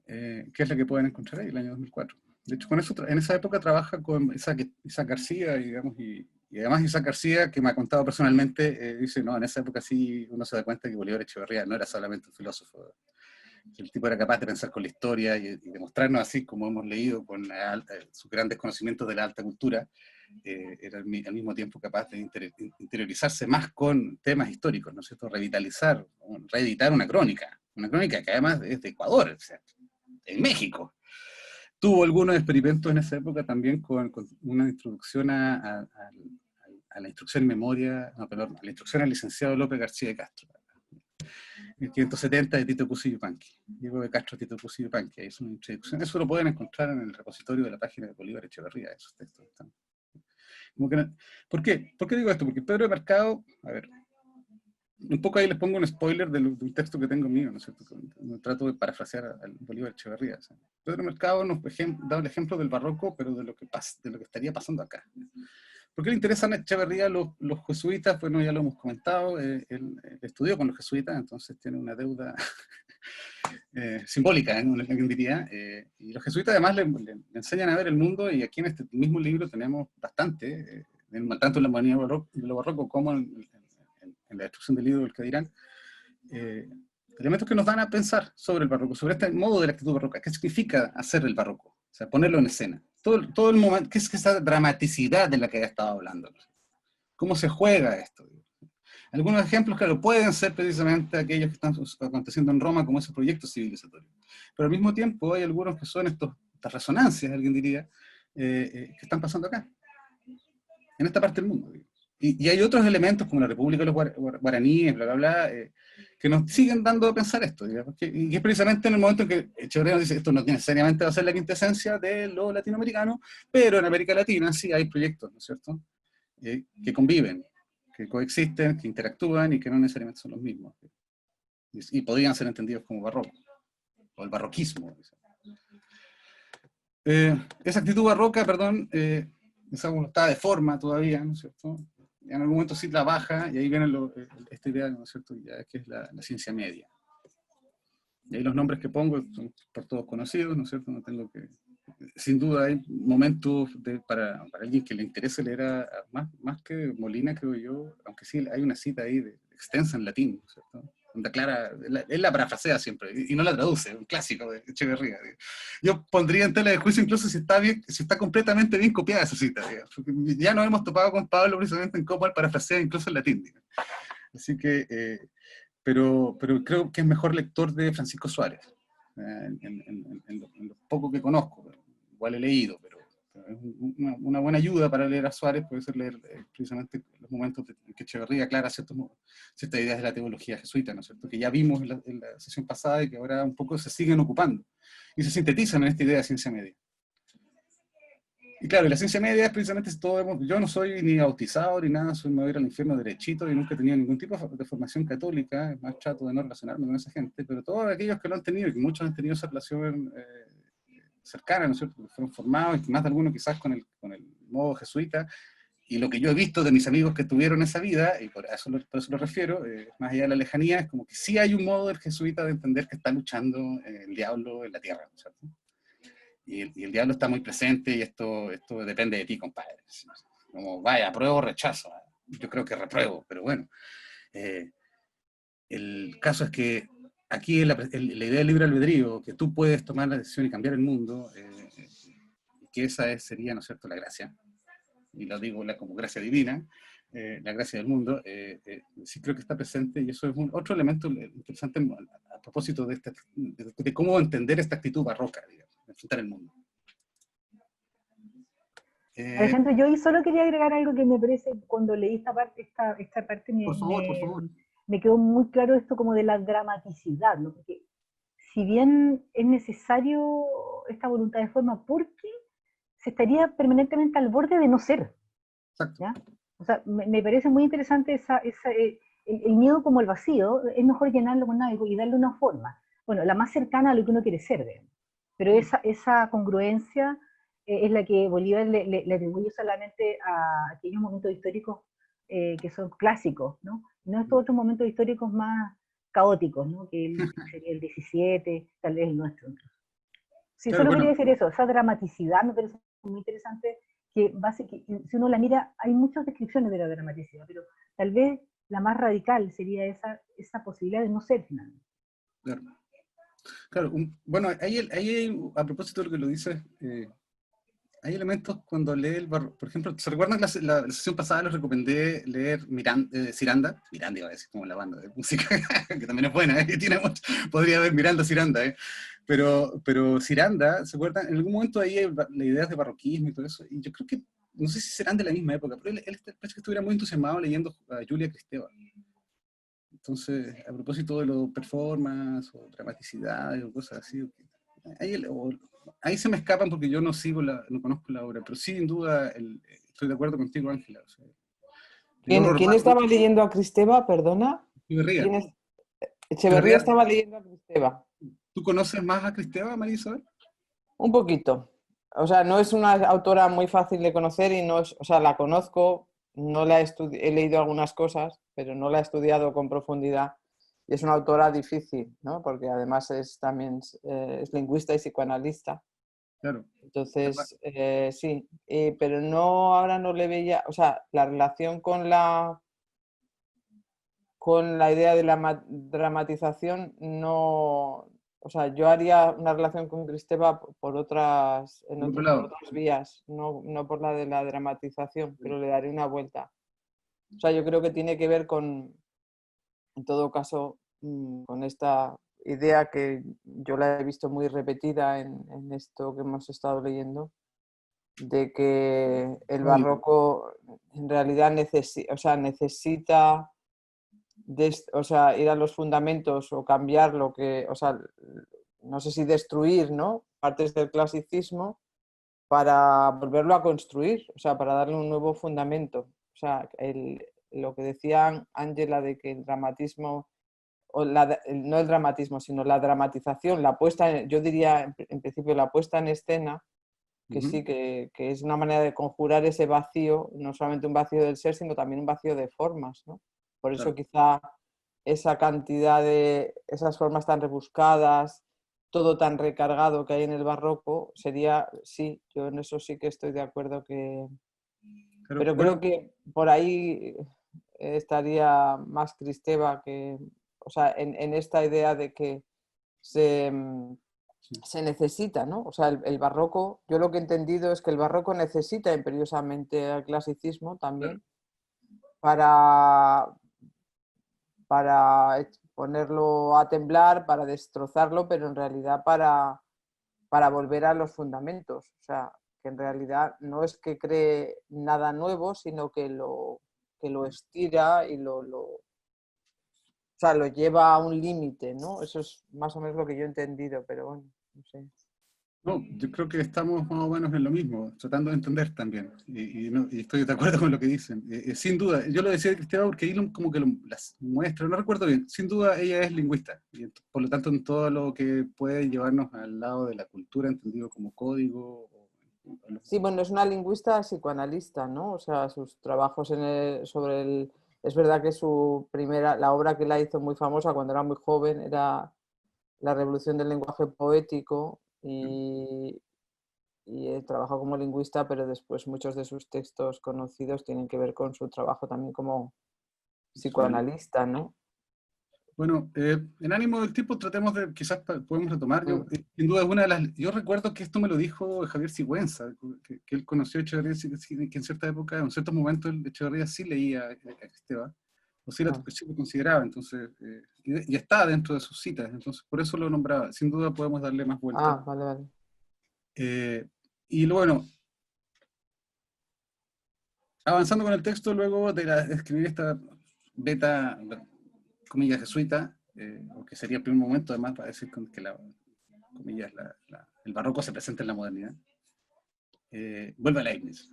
que es la que pueden encontrar ahí, el año 2004. De hecho, con eso, en esa época trabaja con Isaac García, digamos, y además Isaac García, que me ha contado personalmente, dice, no, en esa época sí uno se da cuenta que Bolívar Echeverría no era solamente un filósofo, que el tipo era capaz de pensar con la historia y demostrarnos así, como hemos leído, con sus grandes conocimientos de la alta cultura, era al mismo tiempo capaz de interiorizarse más con temas históricos, ¿no es cierto? Revitalizar, reeditar una crónica que además es de Ecuador, o sea, en México. Tuvo algunos experimentos en esa época también con una introducción a la instrucción en memoria, no, perdón, a la instrucción al licenciado López García de Castro, el 570 de Tito Cusi Yupanqui, Diego de Castro, Tito Cusi Yupanqui, es una introducción. Eso lo pueden encontrar en el repositorio de la página de Bolívar Echeverría, esos textos están. Como que no, ¿por qué? ¿Por qué digo esto? Porque Pedro de Mercado, a ver, un poco ahí les pongo un spoiler de un texto que tengo mío, ¿no es cierto? Trato de parafrasear al Bolívar Echeverría. ¿Sí? Pedro de Mercado nos da el ejemplo del barroco, pero de lo que estaría pasando acá. ¿Por qué le interesan a Echeverría los jesuitas? Bueno, ya lo hemos comentado, él estudió con los jesuitas, entonces tiene una deuda simbólica, alguien diría, y los jesuitas además le enseñan a ver el mundo, y aquí en este mismo libro tenemos bastante, tanto en la humanidad de lo barroco como en la destrucción del libro del que dirán, elementos que nos dan a pensar sobre el barroco, sobre este modo de la actitud barroca, qué significa hacer el barroco, o sea, ponerlo en escena, todo el momento, qué es esa dramaticidad de la que he estado hablando, cómo se juega esto. Algunos ejemplos, claro, pueden ser precisamente aquellos que están aconteciendo en Roma como esos proyectos civilizatorios. Pero al mismo tiempo hay algunos que son estas resonancias, alguien diría, que están pasando acá, en esta parte del mundo. Y hay otros elementos como la República de los Guaraníes, bla, bla, bla, que nos siguen dando a pensar esto. Digamos, y es precisamente en el momento en que Echeverría nos dice esto no necesariamente va a ser la quintesencia de lo latinoamericano, pero en América Latina sí hay proyectos, ¿no es cierto?, que conviven, que coexisten, que interactúan y que no necesariamente son los mismos. Y podrían ser entendidos como barroco, o el barroquismo. Esa actitud barroca, perdón, esa voluntad de forma todavía, ¿no es cierto?, en algún momento sí trabaja, y ahí viene esta idea, ¿no es cierto?, ya, que es la ciencia media. Y ahí los nombres que pongo son por todos conocidos, ¿no es cierto?, no tengo que... Sin duda hay momentos para alguien que le interese leer más que Molina, creo yo, aunque sí hay una cita ahí extensa en latín, ¿no es cierto?, donde aclara, él la parafrasea siempre, y no la traduce, un clásico de Echeverría. Yo pondría en tela de juicio incluso si está completamente bien copiada esa cita, porque ya nos hemos topado con Pablo precisamente en cómo él parafrasea incluso en latín. Así que, pero creo que es mejor lector de Francisco Suárez, en lo poco que conozco, igual he leído, pero es una buena ayuda para leer a Suárez, puede ser leer precisamente los momentos en que Echeverría aclara ciertas ideas de la teología jesuita, ¿no es cierto?, que ya vimos en la sesión pasada y que ahora un poco se siguen ocupando, y se sintetizan en esta idea de ciencia media. Y claro, la ciencia media es precisamente todo. Yo no soy ni bautizado ni nada, me voy a ir al infierno derechito y nunca he tenido ningún tipo de formación católica, más trato de no relacionarme con esa gente, pero todos aquellos que lo han tenido, y que muchos han tenido esa relación cercana, ¿no es cierto?, que fueron formados, y más de algunos quizás con el modo jesuita, y lo que yo he visto de mis amigos que tuvieron esa vida, y por eso lo refiero, más allá de la lejanía, es como que sí hay un modo del jesuita de entender que está luchando el diablo en la tierra, ¿no es cierto? Y el diablo está muy presente, y esto depende de ti, compadre. Como, vaya, apruebo o rechazo. Yo creo que repruebo, pero bueno. El caso es que aquí la idea del libre albedrío, que tú puedes tomar la decisión y cambiar el mundo, que esa sería, ¿no es cierto?, la gracia, y lo digo como gracia divina, la gracia del mundo, sí creo que está presente, y eso es otro elemento interesante a propósito de cómo entender esta actitud barroca, digamos, de enfrentar el mundo. Alejandro, yo solo quería agregar algo que me parece, cuando leí esta parte por favor. me quedó muy claro esto como de la dramaticidad, ¿no? Porque si bien es necesario esta voluntad de forma, porque se estaría permanentemente al borde de no ser. Exacto. ¿Ya? O sea, me parece muy interesante el miedo como el vacío, es mejor llenarlo con algo y darle una forma. Bueno, la más cercana a lo que uno quiere ser, digamos. Pero esa congruencia es la que Bolívar le atribuye solamente a aquellos momentos históricos que son clásicos, ¿no? No estos otros momentos históricos más caóticos, ¿no? Sería el 17, tal vez el nuestro. Sí, Claro, solo quería bueno, decir eso, esa dramaticidad me parece muy interesante, que si uno la mira, hay muchas descripciones de la dramaticidad, pero tal vez la más radical sería esa posibilidad de no ser finalmente. claro. Claro, bueno, a propósito de lo que lo dices, hay elementos cuando lee el barro, por ejemplo, ¿se recuerdan la sesión pasada les recomendé leer Ciranda? Miranda iba a decir, como la banda de música, que también es buena, tiene mucho, podría haber Miranda Ciranda, pero Ciranda, ¿se acuerdan? En algún momento ahí hay las ideas de barroquismo y todo eso, y yo creo que, no sé si serán de la misma época, pero él parece que estuviera muy entusiasmado leyendo a Julia Kristeva. Entonces, a propósito de los performance o dramaticidad o cosas así, ahí se me escapan porque yo no no conozco la obra, pero sí, sin duda, estoy de acuerdo contigo, Ángela. O sea, el horror ¿Quién estaba leyendo a Kristeva, perdona? Echeverría. ¿Quién es? Echeverría Echeverría, estaba leyendo a Kristeva. ¿tú conoces más a Kristeva, María Isabel? Un poquito. O sea, no es una autora muy fácil de conocer y no es, o sea, la conozco, no la he leído algunas cosas, pero no la he estudiado con profundidad. Y es una autora difícil, ¿no? Porque además también es lingüista y psicoanalista. Claro. Entonces, sí, pero no, ahora no le veía, o sea, la relación con la idea de la dramatización no, o sea, yo haría una relación con Kristeva por otras, Por otro por lado, otras vías, no por la de la dramatización, pero le daré una vuelta. O sea, yo creo que tiene que ver con, en todo caso, con esta idea que yo la he visto muy repetida en esto que hemos estado leyendo, de que el código. barroco en realidad necesita o sea, ir a los fundamentos o cambiar lo que, o sea, no sé si destruir, ¿no? Partes del clasicismo para volverlo a construir, o sea, para darle un nuevo fundamento. O sea, lo que decía Ángela de que el dramatismo, no el dramatismo, sino la dramatización, la puesta, yo diría en principio la puesta en escena, que sí, que es una manera de conjurar ese vacío, no solamente un vacío del ser, sino también un vacío de formas, ¿no? Por eso Claro. quizá esa cantidad de esas formas tan rebuscadas, todo tan recargado que hay en el barroco, sería, sí, yo en eso sí que estoy de acuerdo Claro. pero Bueno, creo que por ahí estaría más Kristeva o sea, en esta idea de que se, se necesita, ¿no? O sea, el barroco, yo lo que he entendido es que el barroco necesita imperiosamente al clasicismo claro. también para, para ponerlo a temblar, para destrozarlo, pero en realidad para volver a los fundamentos. O sea, que en realidad no es que cree nada nuevo, sino que lo estira y o sea, lo lleva a un límite, ¿no? Eso es más o menos lo que yo he entendido, pero bueno, no sé. No, yo creo que estamos más o menos en lo mismo, tratando de entender también, y estoy de acuerdo con lo que dicen. Sin duda, yo lo decía de Cristina porque ahí como que las muestra, no recuerdo bien, sin duda ella es lingüista, y por lo tanto en todo lo que puede llevarnos al lado de la cultura, entendido como código. Sí, bueno, es una lingüista psicoanalista, ¿no? O sea, sus trabajos sobre el... Es verdad que la obra que la hizo muy famosa cuando era muy joven era La revolución del lenguaje poético y trabajó como lingüista, pero después muchos de sus textos conocidos tienen que ver con su trabajo también como psicoanalista, ¿no? Bueno, en ánimo del tiempo tratemos de, quizás podemos retomar. Mm. Sin duda es una de las, yo recuerdo que esto me lo dijo Javier Sigüenza, que él conoció a Echeverría, que en cierta época, en ciertos momentos Echeverría sí leía a Esteba, o Ah. sí lo consideraba, entonces, y está dentro de sus citas, entonces por eso lo nombraba. Sin duda podemos darle más vueltas. Ah, vale, vale. Y bueno, avanzando con el texto, luego de escribir esta beta, comillas, jesuita, o que sería el primer momento, además, para decir que comillas, el barroco se presenta en la modernidad, vuelve a Leibniz.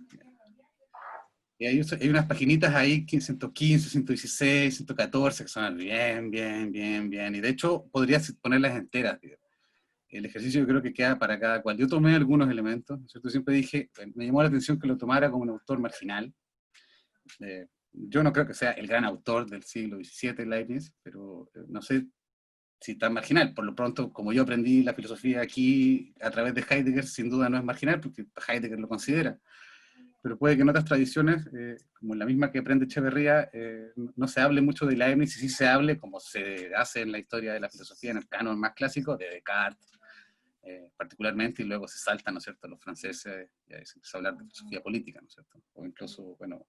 Y hay unas paginitas ahí, 115, 116, 114, que son bien, bien, bien, bien. Y de hecho, podrías ponerlas enteras, digamos. el ejercicio yo creo que queda para cada cual. Yo tomé algunos elementos, ¿no es cierto? Siempre dije, me llamó la atención que lo tomara como un autor marginal. Yo no creo que sea el gran autor del siglo XVII, Leibniz, pero no sé si tan marginal. Por lo pronto, como yo aprendí la filosofía aquí a través de Heidegger, sin duda no es marginal, porque Heidegger lo considera. Pero puede que en otras tradiciones, como la misma que aprende Echeverría, no se hable mucho de Leibniz, y sí se hable, como se hace en la historia de la filosofía, en el canon más clásico, de Descartes, particularmente, y luego se saltan, ¿no es cierto?, los franceses, y ahí se empieza a hablar de filosofía política, ¿no es cierto? O incluso, bueno,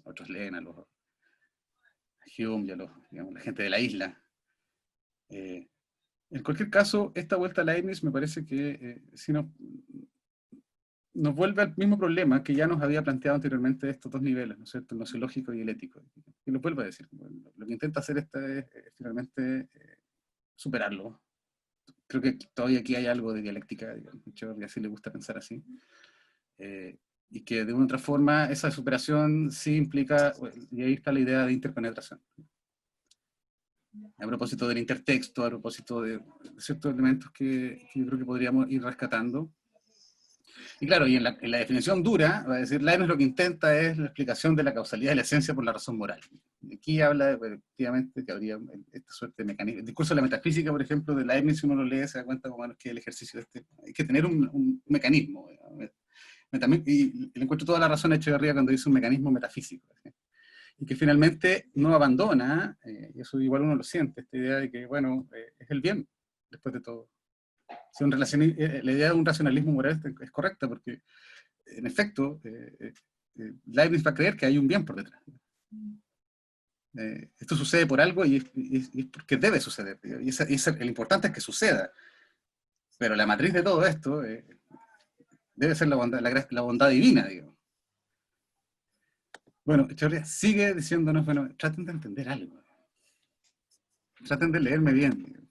otros leen a Hume y a digamos, la gente de la isla. En cualquier caso, esta vuelta a Leibniz me parece que si nos vuelve al mismo problema que ya nos había planteado anteriormente de estos dos niveles, ¿no es cierto?, el nociológico y el ético. Y lo vuelvo a decir, lo que intenta hacer esta es finalmente superarlo. Creo que todavía aquí hay algo de dialéctica, digamos, a Echeverría sí le gusta pensar así. Y que de una u otra forma esa superación sí implica, y ahí está la idea de interpenetración. A propósito del intertexto, a propósito de ciertos elementos que yo creo que podríamos ir rescatando. Y claro, y en la definición dura, va a decir, Leibniz lo que intenta es la explicación de la causalidad de la esencia por la razón moral. Aquí habla efectivamente que habría esta suerte de mecanismo. El discurso de la metafísica, por ejemplo, de Leibniz, si uno lo lee, se da cuenta como que el ejercicio de hay que tener un mecanismo. Y le encuentro toda la razón a Echeverría cuando dice un mecanismo metafísico. ¿Sí? Y que finalmente no abandona, y eso igual uno lo siente, esta idea de que, bueno, es el bien, después de todo. Si la idea de un racionalismo moral es correcta, porque, en efecto, Leibniz va a creer que hay un bien por detrás. Esto sucede por algo y es porque debe suceder. Lo importante es que suceda. Pero la matriz de todo esto debe ser la bondad divina, digamos. Bueno, Echeverría sigue diciéndonos, bueno, traten de entender algo. Traten de leerme bien, digamos.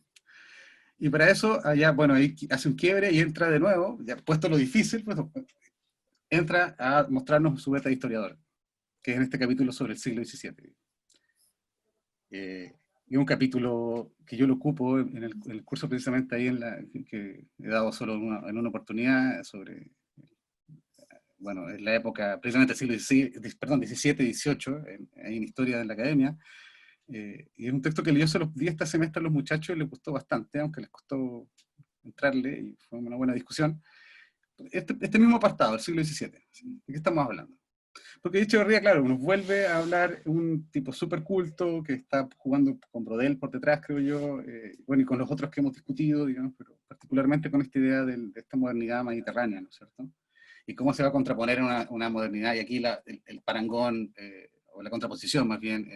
Y para eso, allá, bueno, ahí hace un quiebre y entra de nuevo, ya puesto lo difícil, pues, entra a mostrarnos su beta de historiador, que es en este capítulo sobre el siglo XVII. Y un capítulo que yo lo ocupo en el curso precisamente ahí que he dado solo en una oportunidad sobre, bueno, en la época, precisamente el siglo XVII, XVIII, en historia de la academia. Y es un texto que yo se los di este semestre a los muchachos y les gustó bastante, aunque les costó entrarle, y fue una buena discusión. Este mismo apartado, el siglo XVII, ¿de qué estamos hablando? Porque Echeverría, claro, nos vuelve a hablar un tipo súper culto que está jugando con Brodel por detrás, creo yo, bueno, y con los otros que hemos discutido, digamos, pero particularmente con esta idea de esta modernidad mediterránea, ¿no es cierto? Y cómo se va a contraponer una modernidad, y aquí el parangón, o la contraposición más bien,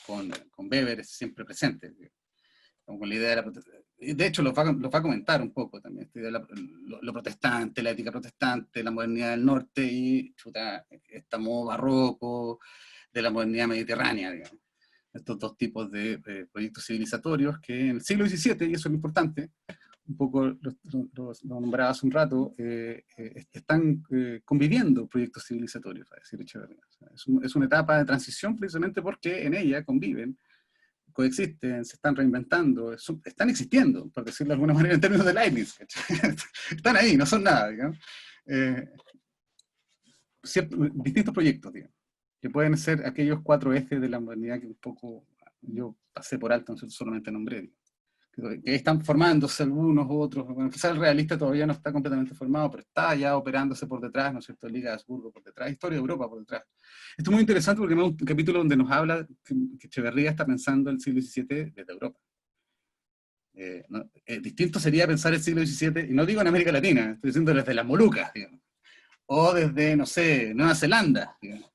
con Weber es siempre presente, como con la idea de la protestación. De hecho, lo va a comentar un poco también, lo protestante, la ética protestante, la modernidad del norte y este modo barroco de la modernidad mediterránea, digamos. Estos dos tipos de proyectos civilizatorios que en el siglo XVII, y eso es lo importante, un poco lo nombraba hace un rato, están conviviendo proyectos civilizatorios, a decir Echeverría. O sea, es una etapa de transición precisamente porque en ella conviven, coexisten, se están reinventando, están existiendo, por decirlo de alguna manera en términos de Leibniz. Están ahí, no son nada, digamos. Distintos proyectos, digamos, que pueden ser aquellos 4 ejes de la modernidad que un poco yo pasé por alto, entonces solamente nombré, digamos. Que están formándose algunos, otros, bueno, quizás el realista todavía no está completamente formado, pero está ya operándose por detrás, ¿no es cierto? Liga de Habsburgo por detrás, historia de Europa por detrás. Esto es muy interesante porque es un capítulo donde nos habla que Echeverría está pensando el siglo XVII desde Europa. Distinto sería pensar el siglo XVII, y no digo en América Latina, estoy diciendo desde las Molucas, digamos, o desde, no sé, Nueva Zelanda, digamos.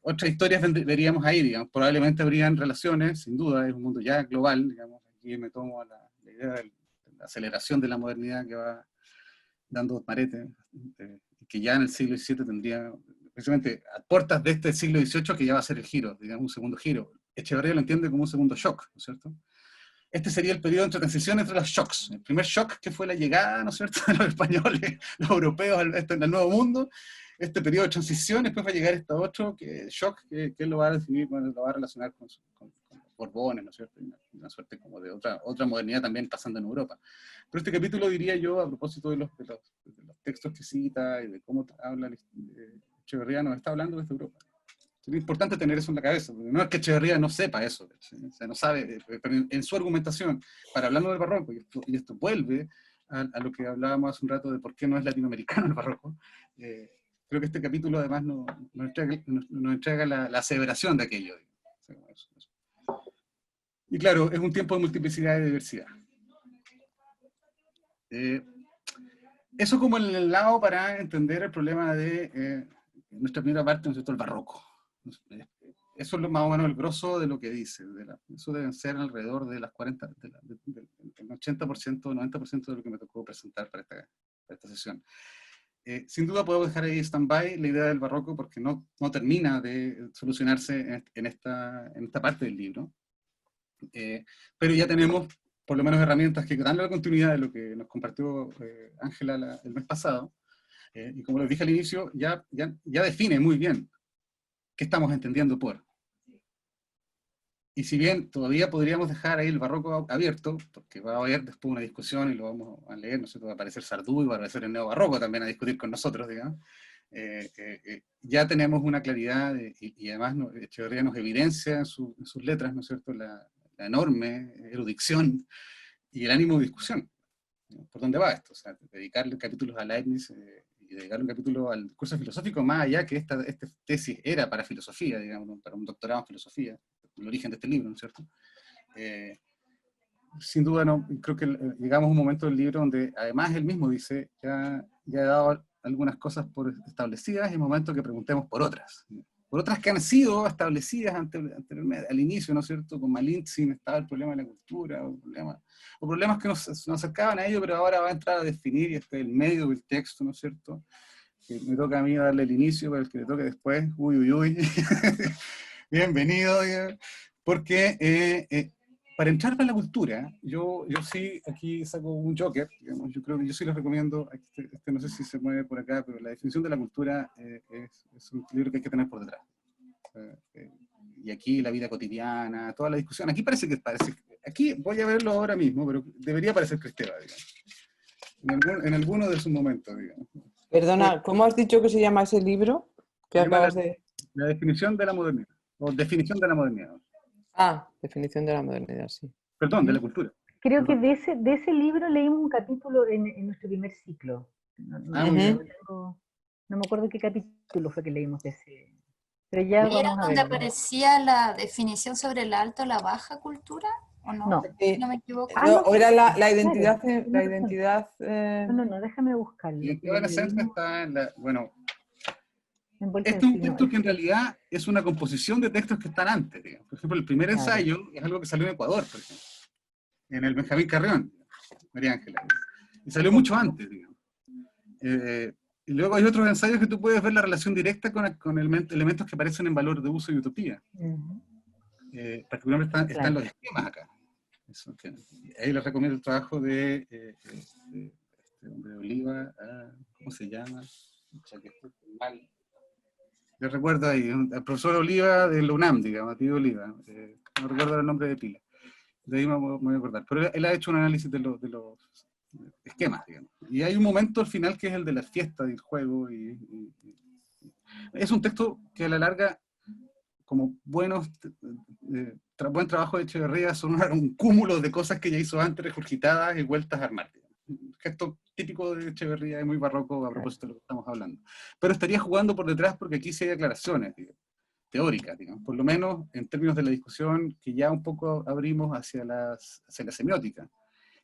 Otras historias veríamos ahí, digamos, probablemente habrían relaciones, sin duda, es un mundo ya global, digamos. Aquí me tomo la idea de la aceleración de la modernidad que va dando Marete, que ya en el siglo XVII tendría, precisamente a puertas de este siglo XVIII, que ya va a ser el giro, digamos, un segundo giro. Echeverría lo entiende como un segundo shock, ¿no es cierto? Este sería el periodo entre transición entre los shocks. El primer shock, que fue la llegada, ¿no es cierto?, de los españoles, los europeos al nuevo mundo. Este periodo de transición, después va a llegar este otro shock que él lo va a definir, bueno, lo va a relacionar con Borbones, ¿no es cierto? Una suerte como de otra modernidad también pasando en Europa. Pero este capítulo, diría yo, a propósito de los textos que cita y de cómo habla Echeverría, nos está hablando desde Europa. Es importante tener eso en la cabeza, porque no es que Echeverría no sepa eso, o sea, no sabe, pero en su argumentación, para hablarnos del barroco, y esto vuelve a lo que hablábamos hace un rato de por qué no es latinoamericano el barroco, creo que este capítulo además nos entrega la aseveración de aquello. Y claro, es un tiempo de multiplicidad y diversidad. Eso como el lado para entender el problema de nuestra primera parte, ¿no es cierto?, el barroco. Eso es más o menos el grosso de lo que dice. Eso deben ser alrededor de las 40, del 80% o 90% de lo que me tocó presentar para esta sesión. Sin duda puedo dejar ahí stand-by la idea del barroco porque no termina de solucionarse en esta parte del libro. Pero ya tenemos por lo menos herramientas que dan la continuidad de lo que nos compartió Ángela el mes pasado. Y como les dije al inicio, ya define muy bien qué estamos entendiendo por. Y si bien todavía podríamos dejar ahí el barroco abierto, porque va a haber después una discusión y lo vamos a leer, ¿no sé? Va a aparecer Sardú y va a aparecer el neobarroco también a discutir con nosotros, digamos. Ya tenemos una claridad y además Echeverría nos evidencia en sus letras, ¿no es cierto?, la enorme erudición y el ánimo de discusión. ¿Por dónde va esto? O sea, dedicarle capítulos a Leibniz y dedicarle un capítulo al curso filosófico, más allá que esta tesis era para filosofía, digamos, para un doctorado en filosofía, el origen de este libro, ¿no es cierto? Sin duda, no, creo que llegamos a un momento del libro donde además él mismo dice, ya he dado algunas cosas por establecidas y es momento que preguntemos por otras que han sido establecidas al inicio, ¿no es cierto? Con Malintzin estaba el problema de la cultura, o problemas que nos acercaban a ello, pero ahora va a entrar a definir, y este es el medio del texto, ¿no es cierto? Que me toca a mí darle el inicio, pero el que le toque después, uy. Bienvenido, porque para entrar para la cultura, yo sí, aquí saco un joker, digamos, yo creo que yo sí les recomiendo, no sé si se mueve por acá, pero la definición de la cultura es un libro que hay que tener por detrás. Y aquí la vida cotidiana, toda la discusión, aquí aquí voy a verlo ahora mismo, pero debería parecer Cristeva, digamos, en alguno de sus momentos, digamos. Perdona, ¿cómo has dicho que se llama ese libro que acabas de...? La definición de la modernidad, o definición de la modernidad. Ah, definición de la modernidad, sí. Perdón, de la cultura. Creo Perdón. que de ese libro leímos un capítulo en nuestro primer ciclo. No me acuerdo qué capítulo fue que leímos de ese. Pero ya ¿Era vamos a donde verlo. aparecía la definición sobre la alta o la baja cultura? ¿O no? No. Si no me equivoco. O era la claro, identidad... tienes razón. No, déjame buscarlo. Y en esencia está en la... Bueno, Envuelto este es un en texto que en realidad es una composición de textos que están antes, digamos. Por ejemplo, el primer ensayo es algo que salió en Ecuador, por ejemplo, en el Benjamín Carrión, María Ángela, y salió mucho antes, digamos. Y luego hay otros ensayos que tú puedes ver la relación directa con elementos que aparecen en Valor de Uso y Utopía. Particularmente están los esquemas acá. Ahí les recomiendo el trabajo de Oliva, ¿cómo se llama? Yo recuerdo ahí, el profesor Oliva de la UNAM, digamos, tío Oliva, no recuerdo el nombre de pila, de ahí me voy a acordar, pero él ha hecho un análisis de los esquemas, digamos, y hay un momento al final que es el de la fiesta del juego, y es un texto que a la larga, como buen trabajo de Echeverría, son un cúmulo de cosas que ya hizo antes, regurgitadas y vueltas a armar, digamos. Un gesto típico de Echeverría, es muy barroco a propósito de lo que estamos hablando. Pero estaría jugando por detrás porque aquí sí hay aclaraciones, digamos, teóricas, digamos, por lo menos en términos de la discusión que ya un poco abrimos hacia la semiótica,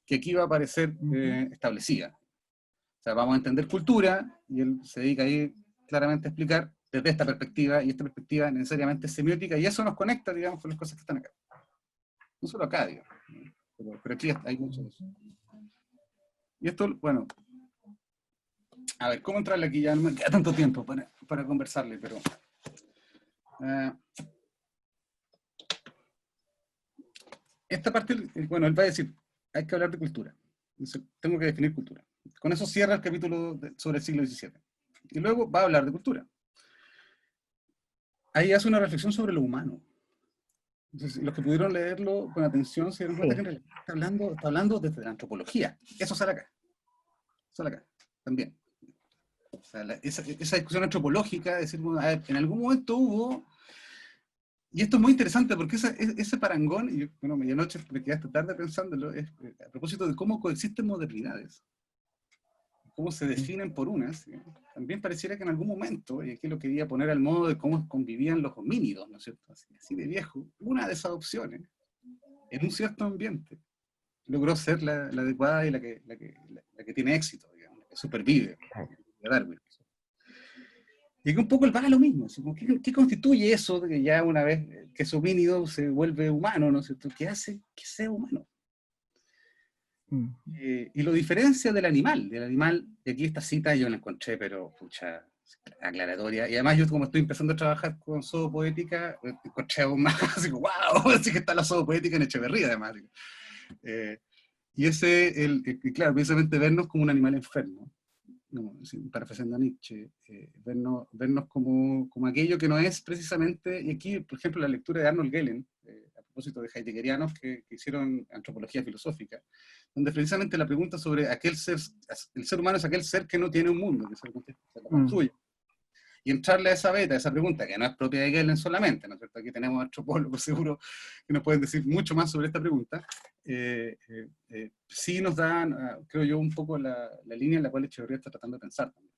que aquí va a aparecer establecida. O sea, vamos a entender cultura, y él se dedica ahí claramente a explicar desde esta perspectiva, y esta perspectiva necesariamente es semiótica, y eso nos conecta, digamos, con las cosas que están acá. No solo acá, digamos, pero aquí hay mucho de eso. Y esto, bueno, a ver, ¿cómo entrarle aquí? Ya no me queda tanto tiempo para conversarle, pero... esta parte, bueno, él va a decir, hay que hablar de cultura. Entonces, tengo que definir cultura. Con eso cierra el capítulo sobre el siglo XVII. Y luego va a hablar de cultura. Ahí hace una reflexión sobre lo humano. Entonces, los que pudieron leerlo con atención se dieron cuenta Sí. que en realidad está hablando desde la antropología. Eso sale acá. Sale acá, también. O sea, esa discusión antropológica, es decir, bueno, a ver, en algún momento hubo, y esto es muy interesante porque ese parangón, y bueno, medianoche me quedé hasta tarde pensándolo, es a propósito de cómo coexisten modernidades, cómo se definen por unas, ¿sí? También pareciera que en algún momento, y aquí lo quería poner al modo de cómo convivían los homínidos, ¿no es cierto? Así de viejo, una de esas opciones, en un cierto ambiente, logró ser la adecuada y la que tiene éxito, digamos, la que supervive, de Darwin. Y que un poco el va a lo mismo, así como, ¿qué constituye eso de que ya una vez que ese homínido se vuelve humano, ¿no es cierto? ¿Qué hace que sea humano? Y lo diferencia del animal, y aquí esta cita yo la encontré, pero pucha, aclaratoria, y además yo como estoy empezando a trabajar con zoopoética, encontré aún más, así como, wow, así que está la zoopoética en Echeverría además. Y claro, precisamente vernos como un animal enfermo, no, parafraseando a Nietzsche, vernos como aquello que no es precisamente, y aquí, por ejemplo, la lectura de Arnold Gehlen, a propósito de heideggerianos que hicieron antropología filosófica, donde precisamente la pregunta sobre el ser humano es aquel ser que no tiene un mundo, que se lo construye. Y entrarle a esa beta, a esa pregunta, que no es propia de Gehlen solamente, ¿no es cierto? Aquí tenemos antropólogos seguro que nos pueden decir mucho más sobre esta pregunta. Sí nos dan, creo yo, un poco la línea en la cual Echeverría está tratando de pensar también.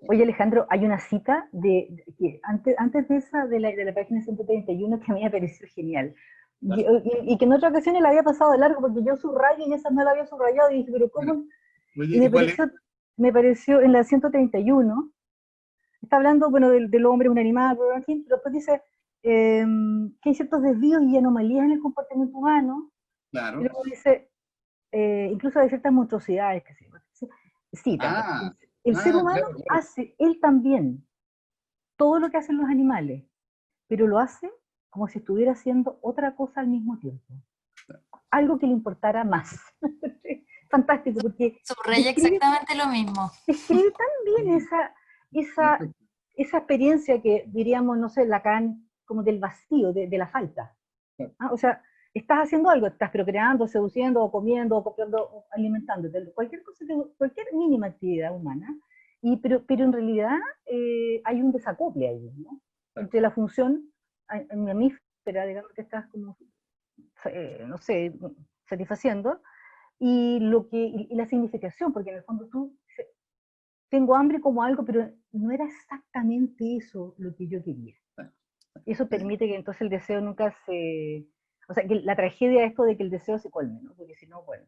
Oye, Alejandro, hay una cita que antes de esa, de la página 131, que a mí me pareció genial. Y que en otras ocasiones la había pasado de largo, porque yo subrayo y esa no la había subrayado, y dije, pero ¿cómo? Oye, Y me pareció en la 131, está hablando, bueno, del hombre, un animal, en fin, pero después dice que hay ciertos desvíos y anomalías en el comportamiento humano, claro. y luego dice, incluso hay ciertas monstruosidades que se cita. El ser humano claro. hace, él también, todo lo que hacen los animales, pero lo hace como si estuviera haciendo otra cosa al mismo tiempo. Algo que le importara más. Fantástico, porque Subraya exactamente lo mismo. describe tan bien esa experiencia que diríamos, no sé, Lacan, como del vacío, de la falta. O sea, estás haciendo algo, estás procreando, seduciendo, o comiendo, o copiando, o alimentándote, cualquier cosa, cualquier mínima actividad humana, pero en realidad hay un desacople ahí, ¿no? Entre la función mamífera, digamos, que estás como, no sé, satisfaciendo, y la significación, porque en el fondo tú tengo hambre como algo, pero no era exactamente eso lo que yo quería. Eso permite que entonces el deseo nunca o sea, que la tragedia es esto de que el deseo se colme, ¿no? Porque si no, bueno.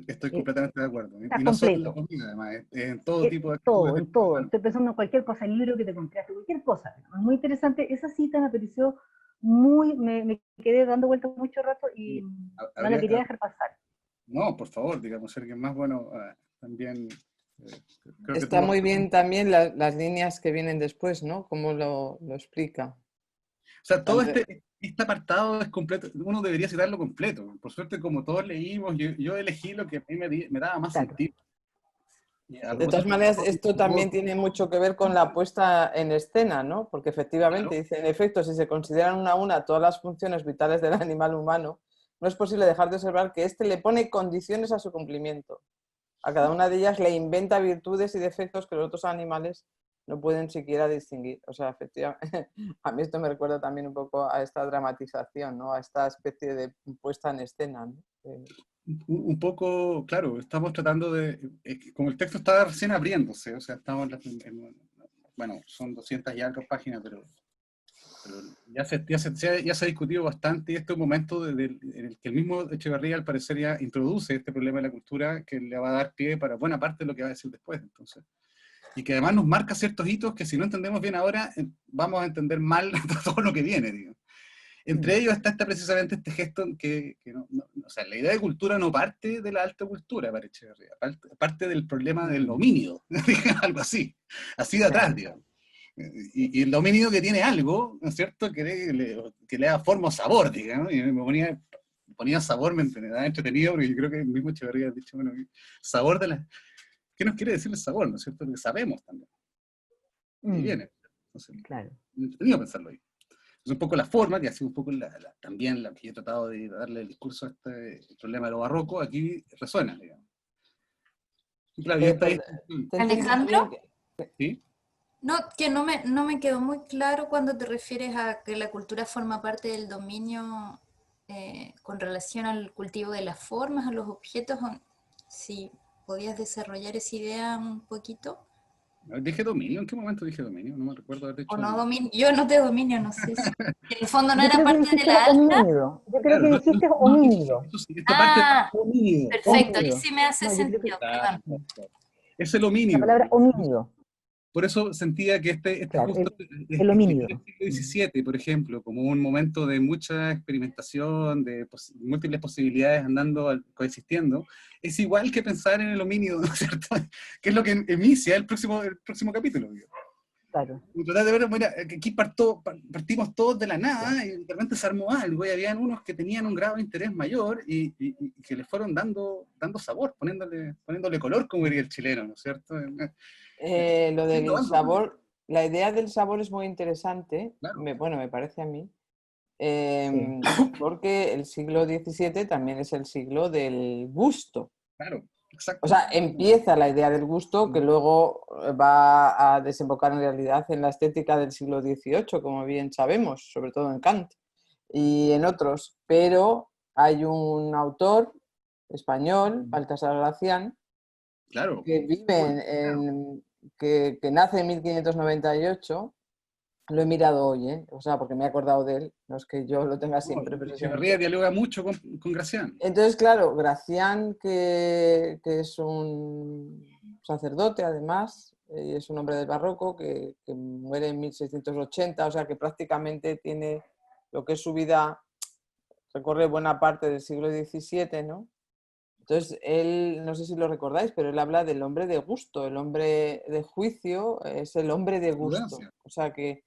Estoy completamente de acuerdo. Está Y no solo en la comida, además, en todo tipo de actitudes. En todo. Estoy pensando en cualquier cosa, el libro que te compraste, cualquier cosa. Es muy interesante. Esa cita me pareció me quedé dando vueltas mucho rato y no la quería dejar pasar. No, por favor, digamos, si alguien más, bueno, también... creo está muy bien también las líneas que vienen después, ¿no? Cómo lo explica. O sea, todo este apartado es completo, uno debería citarlo completo. Por suerte, como todos leímos, yo elegí lo que a mí me daba más sentido. De todas maneras, esto también tiene mucho que ver con la puesta en escena, ¿no? Porque efectivamente, claro, dice, en efecto, si se consideran una a una todas las funciones vitales del animal humano, no es posible dejar de observar que éste le pone condiciones a su cumplimiento. A cada una de ellas le inventa virtudes y defectos que los otros animales no pueden siquiera distinguir. O sea, efectivamente, a mí esto me recuerda también un poco a esta dramatización, ¿no? A esta especie de puesta en escena, ¿no? Un poco, claro, estamos tratando de, como el texto está recién abriéndose, o sea, estamos bueno, son 200 y algo páginas, pero ya se ha discutido bastante, y este es un momento en el que el mismo Echeverría al parecer ya introduce este problema de la cultura que le va a dar pie para buena parte de lo que va a decir después, entonces. Y que además nos marca ciertos hitos que si no entendemos bien ahora, vamos a entender mal todo lo que viene, digo. Entre ellos está precisamente este gesto que o sea, la idea de cultura no parte de la alta cultura para Echeverría, parte del problema del homínido, algo así de atrás, digamos. Y el homínido que tiene algo, ¿no es cierto?, que le da forma o sabor, digamos, y me ponía sabor, me da entretenido, porque yo creo que el mismo Echeverría ha dicho, bueno, sabor de la... ¿Qué nos quiere decir el sabor, no es cierto? Porque sabemos también. Y viene. Entonces, claro. entretenido pensarlo ahí. Es un poco la forma, que ha sido un poco también la que yo he tratado de darle el discurso a este problema de lo barroco, aquí resuena, digamos. Y claro, yo Te entiendo muy bien Alejandro, ¿sí? no, que no me quedó muy claro cuando te refieres a que la cultura forma parte del dominio con relación al cultivo de las formas, a los objetos, si podías desarrollar esa idea un poquito. ¿Dije dominio? ¿En qué momento dije dominio? No me recuerdo haber O dicho no dominio. dominio, yo no te dominio, no sé si. En el fondo no Yo era creo que parte de dijiste la alta. homínido. Yo creo Claro, que no, dijiste no, homínido. eso sí, esta parte Ah, homínido, perfecto, ahí Homínido. sí me hace No, yo creo que sentido, claro, perdón. claro, claro. Es el la homínido. palabra homínido, Por eso sentía que claro, justo el escribir homínido. el siglo XVII, por ejemplo, como un momento de mucha experimentación, de múltiples posibilidades andando, coexistiendo, es igual que pensar en el homínido, ¿no es cierto? Que es lo que inicia el próximo capítulo. Digo. Claro. Y tratar de ver, mira, que aquí partimos todos de la nada y de repente se armó algo y habían unos que tenían un grado de interés mayor y que le fueron dando sabor, poniéndole color, como diría el chileno, ¿no es cierto? Lo del Innovando, sabor, la idea del sabor es muy interesante, claro. bueno, me parece a mí, Sí. porque el siglo XVII también es el siglo del gusto. Claro, O exacto. sea, empieza la idea del gusto que luego va a desembocar en realidad en la estética del siglo XVIII, como bien sabemos, sobre todo en Kant y en otros. Pero hay un autor español, Baltasar Gracián, Claro. que vive que nace en 1598. Lo he mirado hoy, ¿eh? O sea, porque me he acordado de él. No es que yo lo tenga No, siempre Echeverría presente. dialoga mucho con Gracián. Entonces, claro, Gracián, que es un sacerdote además, y es un hombre del barroco, que muere en 1680, o sea que prácticamente tiene lo que es su vida, recorre buena parte del siglo XVII, ¿no? Entonces, él, no sé si lo recordáis, pero él habla del hombre de gusto, el hombre de juicio es el hombre de gusto. Prudencia. O sea que,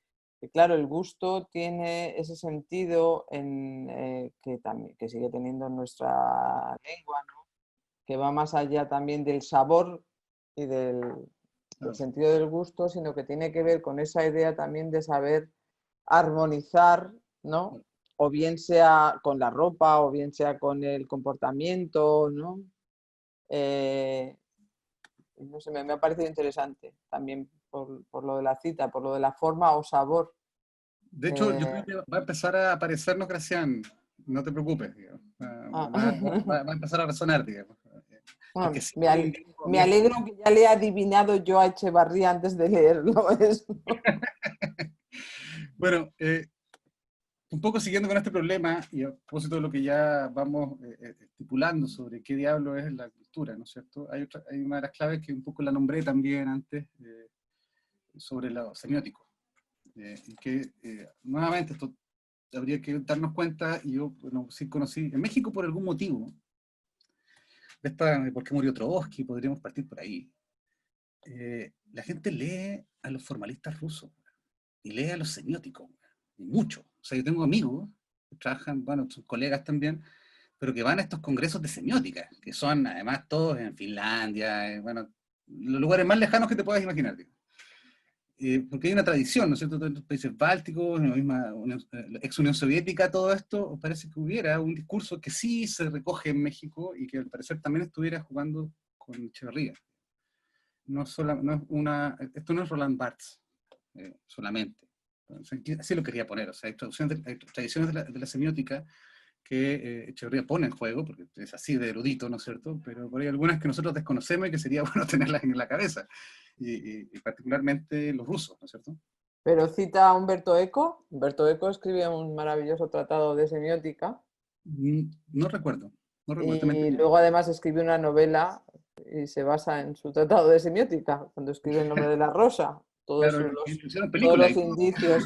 claro, el gusto tiene ese sentido que sigue teniendo en nuestra lengua, ¿no? Que va más allá también del sabor y del Claro. sentido del gusto, sino que tiene que ver con esa idea también de saber armonizar, ¿no? O bien sea con la ropa, o bien sea con el comportamiento, ¿no? No sé, me ha parecido interesante también por lo de la cita, por lo de la forma o sabor. De hecho, yo creo que va a empezar a aparecernos Gracián. No te preocupes, digamos. Va a empezar a resonar, digamos. Porque Bueno, sí, me alegro que ya le he adivinado yo a Echevarría antes de leerlo. Bueno, un poco siguiendo con este problema, y a propósito de lo que ya vamos estipulando sobre qué diablo es la cultura, ¿no es cierto? Hay una de las claves que un poco la nombré también antes, sobre lo semiótico. Y que, nuevamente, esto habría que darnos cuenta, y yo, bueno, sí conocí, en México por algún motivo, de por qué murió Trotsky, podríamos partir por ahí. La gente lee a los formalistas rusos, y lee a los semióticos, y mucho. O sea, yo tengo amigos que trabajan, bueno, son colegas también, pero que van a estos congresos de semiótica, que son además todos en Finlandia, bueno, los lugares más lejanos que te puedas imaginar. Porque hay una tradición, ¿no es cierto? En los países bálticos, en la misma ex Unión Soviética, todo esto, parece que hubiera un discurso que sí se recoge en México y que al parecer también estuviera jugando con Echeverría. Esto no es Roland Barthes solamente. Así lo quería poner. O sea, hay tradiciones de la semiótica que Echeverría pone en juego, porque es así de erudito, ¿no es cierto? Pero por ahí algunas que nosotros desconocemos y que sería bueno tenerlas en la cabeza, y particularmente los rusos, ¿no es cierto? Pero cita a Humberto Eco. Humberto Eco escribe un maravilloso tratado de semiótica No recuerdo, te y mentiría. luego además escribe una novela y se basa en su tratado de semiótica, cuando escribe El nombre de la rosa. Todos Claro, y lo hicieron todos película. los indicios.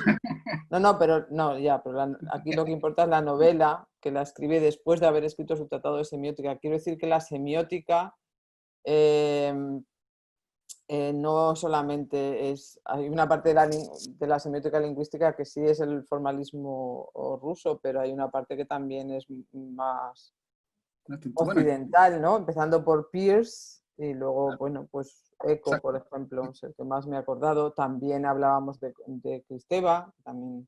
No, pero no, ya, pero aquí lo que importa es la novela, que la escribe después de haber escrito su tratado de semiótica. Quiero decir que la semiótica no solamente es, hay una parte de la semiótica lingüística que sí es el formalismo ruso, pero hay una parte que también es más Bueno, occidental, ¿no? Empezando por Peirce y luego, bueno, pues Eco, por exacto. ejemplo, es el que más me he acordado. También hablábamos de Kristeva, también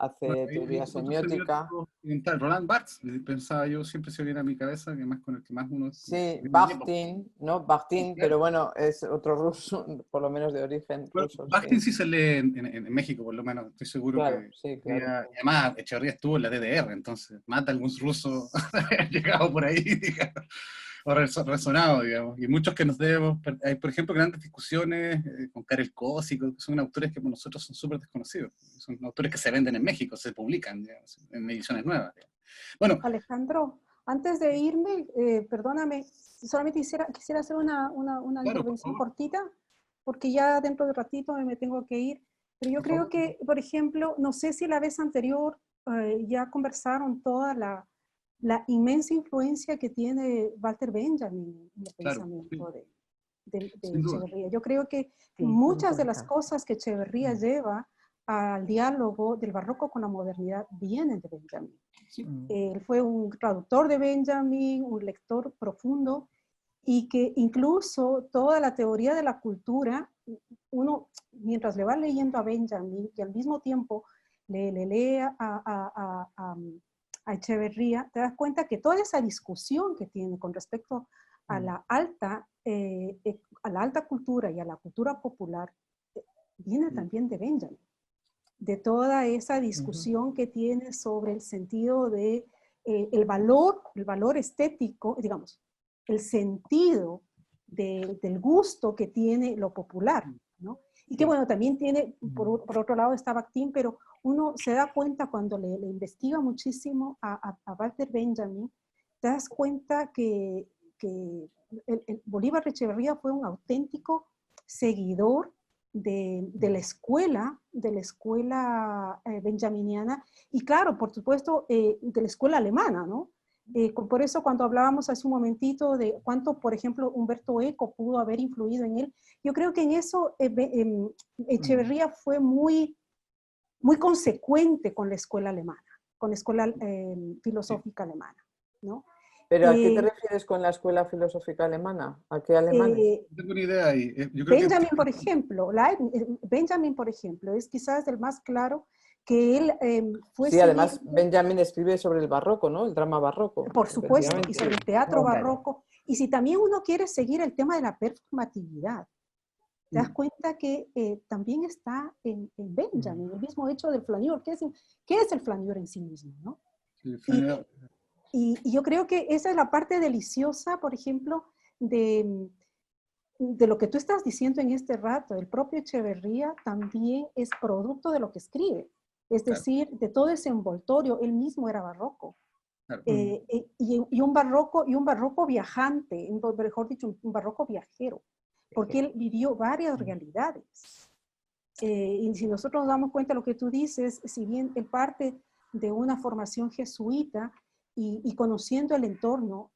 hace Bueno, teoría otro semiótica. occidental, Roland Barthes, pensaba yo, siempre se viene a mi cabeza, que más con el que más uno... Sí, Bakhtin, ¿no? Bakhtin, pero bueno, es otro ruso, por lo menos de origen Bueno, ruso, Bakhtin sí. sí se lee en México, por lo menos, estoy seguro Claro, que... sí, claro. Y además, Echeverría estuvo en la DDR, entonces, mata algún ruso llegado por ahí, digamos, o resonado, digamos. Y muchos que nos debemos... Hay, por ejemplo, grandes discusiones con Karel Kosico, que son autores que para nosotros son súper desconocidos. Son autores que se venden en México, se publican, digamos, en ediciones nuevas. Digamos. Bueno, Alejandro, antes de irme, perdóname, solamente quisiera hacer una claro, por intervención favor, cortita, porque ya dentro de ratito me tengo que ir. Pero yo por creo favor. que, por ejemplo, no sé si la vez anterior ya conversaron toda la inmensa influencia que tiene Walter Benjamin en el Claro, sí, pensamiento de sin duda. Echeverría. Yo creo que Sí, muchas muy de las importante. cosas que Echeverría lleva al diálogo del barroco con la modernidad vienen de Benjamin. Él fue un traductor de Benjamin, un lector profundo, y que incluso toda la teoría de la cultura, uno mientras le va leyendo a Benjamin y al mismo tiempo le lee a Echeverría, te das cuenta que toda esa discusión que tiene con respecto a la alta cultura y a la cultura popular viene también de Benjamin, de toda esa discusión que tiene sobre el sentido de el valor estético, digamos, el sentido del gusto que tiene lo popular, ¿no? Y que bueno, también tiene, por otro lado está Bakhtin, pero uno se da cuenta cuando le investiga muchísimo a Walter Benjamin, te das cuenta que el Bolívar Echeverría fue un auténtico seguidor de la escuela benjaminiana, y claro, por supuesto, de la escuela alemana, ¿no? Por eso cuando hablábamos hace un momentito de cuánto, por ejemplo, Humberto Eco pudo haber influido en él, yo creo que en eso Echeverría fue muy, muy consecuente con la escuela alemana, con la escuela filosófica alemana, ¿no? ¿Pero a qué te refieres con la escuela filosófica alemana? ¿A qué alemanes? No tengo ni idea ahí. Yo creo Benjamin, por ejemplo, Benjamin, por ejemplo, es quizás el más claro que él fue Sí, además siguiendo, Benjamin escribe sobre el barroco, ¿no? El drama barroco, por supuesto, y sobre el teatro barroco. Y si también uno quiere seguir el tema de la performatividad, te das cuenta que también está en Benjamin, el mismo hecho del flaneur. ¿Qué es el flaneur en sí mismo, no? Sí, Y yo creo que esa es la parte deliciosa, por ejemplo, de lo que tú estás diciendo en este rato. El propio Echeverría también es producto de lo que escribe. Es decir, de todo ese envoltorio, él mismo era barroco. claro. Y un barroco viajante, mejor dicho, un barroco viajero, porque él vivió varias realidades. Y si nosotros nos damos cuenta de lo que tú dices, si bien él parte de una formación jesuita y conociendo el entorno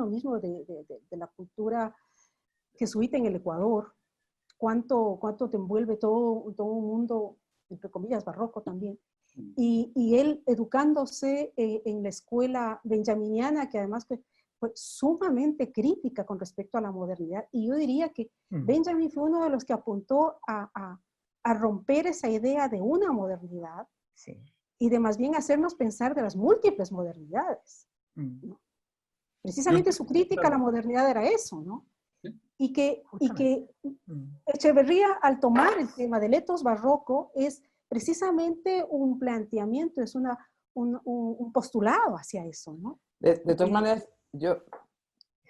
mismo de la cultura jesuita en el Ecuador, cuánto te envuelve todo un mundo, entre comillas, barroco también. Y él educándose en la escuela benjaminiana, que además fue sumamente crítica con respecto a la modernidad. Y yo diría que Benjamin fue uno de los que apuntó a romper esa idea de una modernidad, sí, y de más bien hacernos pensar de las múltiples modernidades, ¿no? Precisamente su crítica a la modernidad era eso, ¿no? Y que Echeverría, al tomar el tema del etos barroco, es precisamente un planteamiento, es un postulado hacia eso, ¿no? De todas maneras,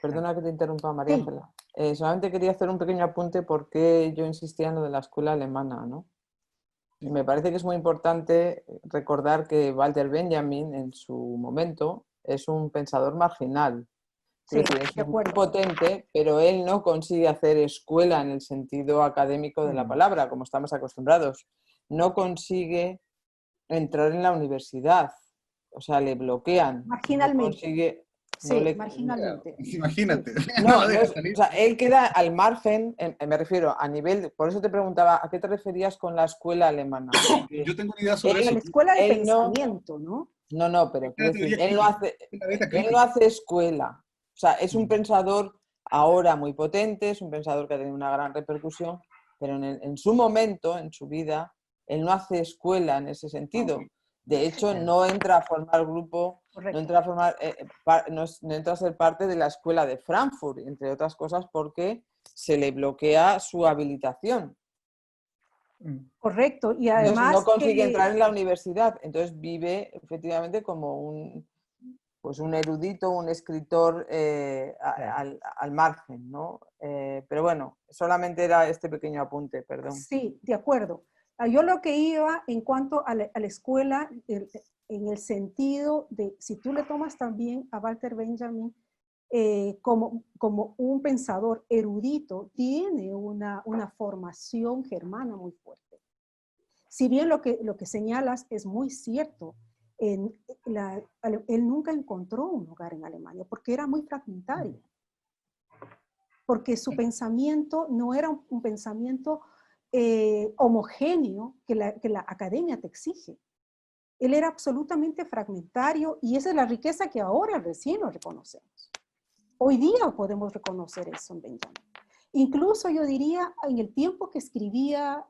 perdona que te interrumpa, María Ángela, solamente quería hacer un pequeño apunte porque yo insistía en lo de la escuela alemana, ¿no? Y me parece que es muy importante recordar que Walter Benjamin, en su momento, es un pensador marginal. Sí, es decir, es muy potente, pero él no consigue hacer escuela en el sentido académico de la palabra, como estamos acostumbrados. No consigue entrar en la universidad, o sea, le bloquean. Marginalmente. No consigue, sí, marginalmente. Imagínate. No, o sea, él queda al margen, me refiero a nivel, por eso te preguntaba, ¿a qué te referías con la escuela alemana? Yo tengo una idea sobre eso. La escuela de pensamiento, ¿no? No, pero quiero decir, él no hace escuela. O sea, es un pensador ahora muy potente, es un pensador que ha tenido una gran repercusión, pero en su momento, en su vida, Él no hace escuela en ese sentido. De hecho, Claro. no entra a formar grupo, no Correcto. entra a formar, no entra a ser parte de la escuela de Frankfurt, entre otras cosas porque se le bloquea su habilitación. Correcto. Y Entonces no además consigue entrar en la universidad. Entonces vive efectivamente como un erudito, un escritor Claro. al margen, ¿no? Pero bueno, solamente era este pequeño apunte, perdón. sí, de acuerdo. Yo lo que iba en cuanto a la escuela, en el sentido de, si tú le tomas también a Walter Benjamin como un pensador erudito, tiene una formación germana muy fuerte. Si bien lo que señalas es muy cierto, él nunca encontró un lugar en Alemania porque era muy fragmentario. Porque su pensamiento no era un pensamiento homogéneo que la academia te exige. Él era absolutamente fragmentario y esa es la riqueza que ahora recién lo reconocemos. Hoy día podemos reconocer eso en Benjamin. Incluso yo diría, en el tiempo que escribía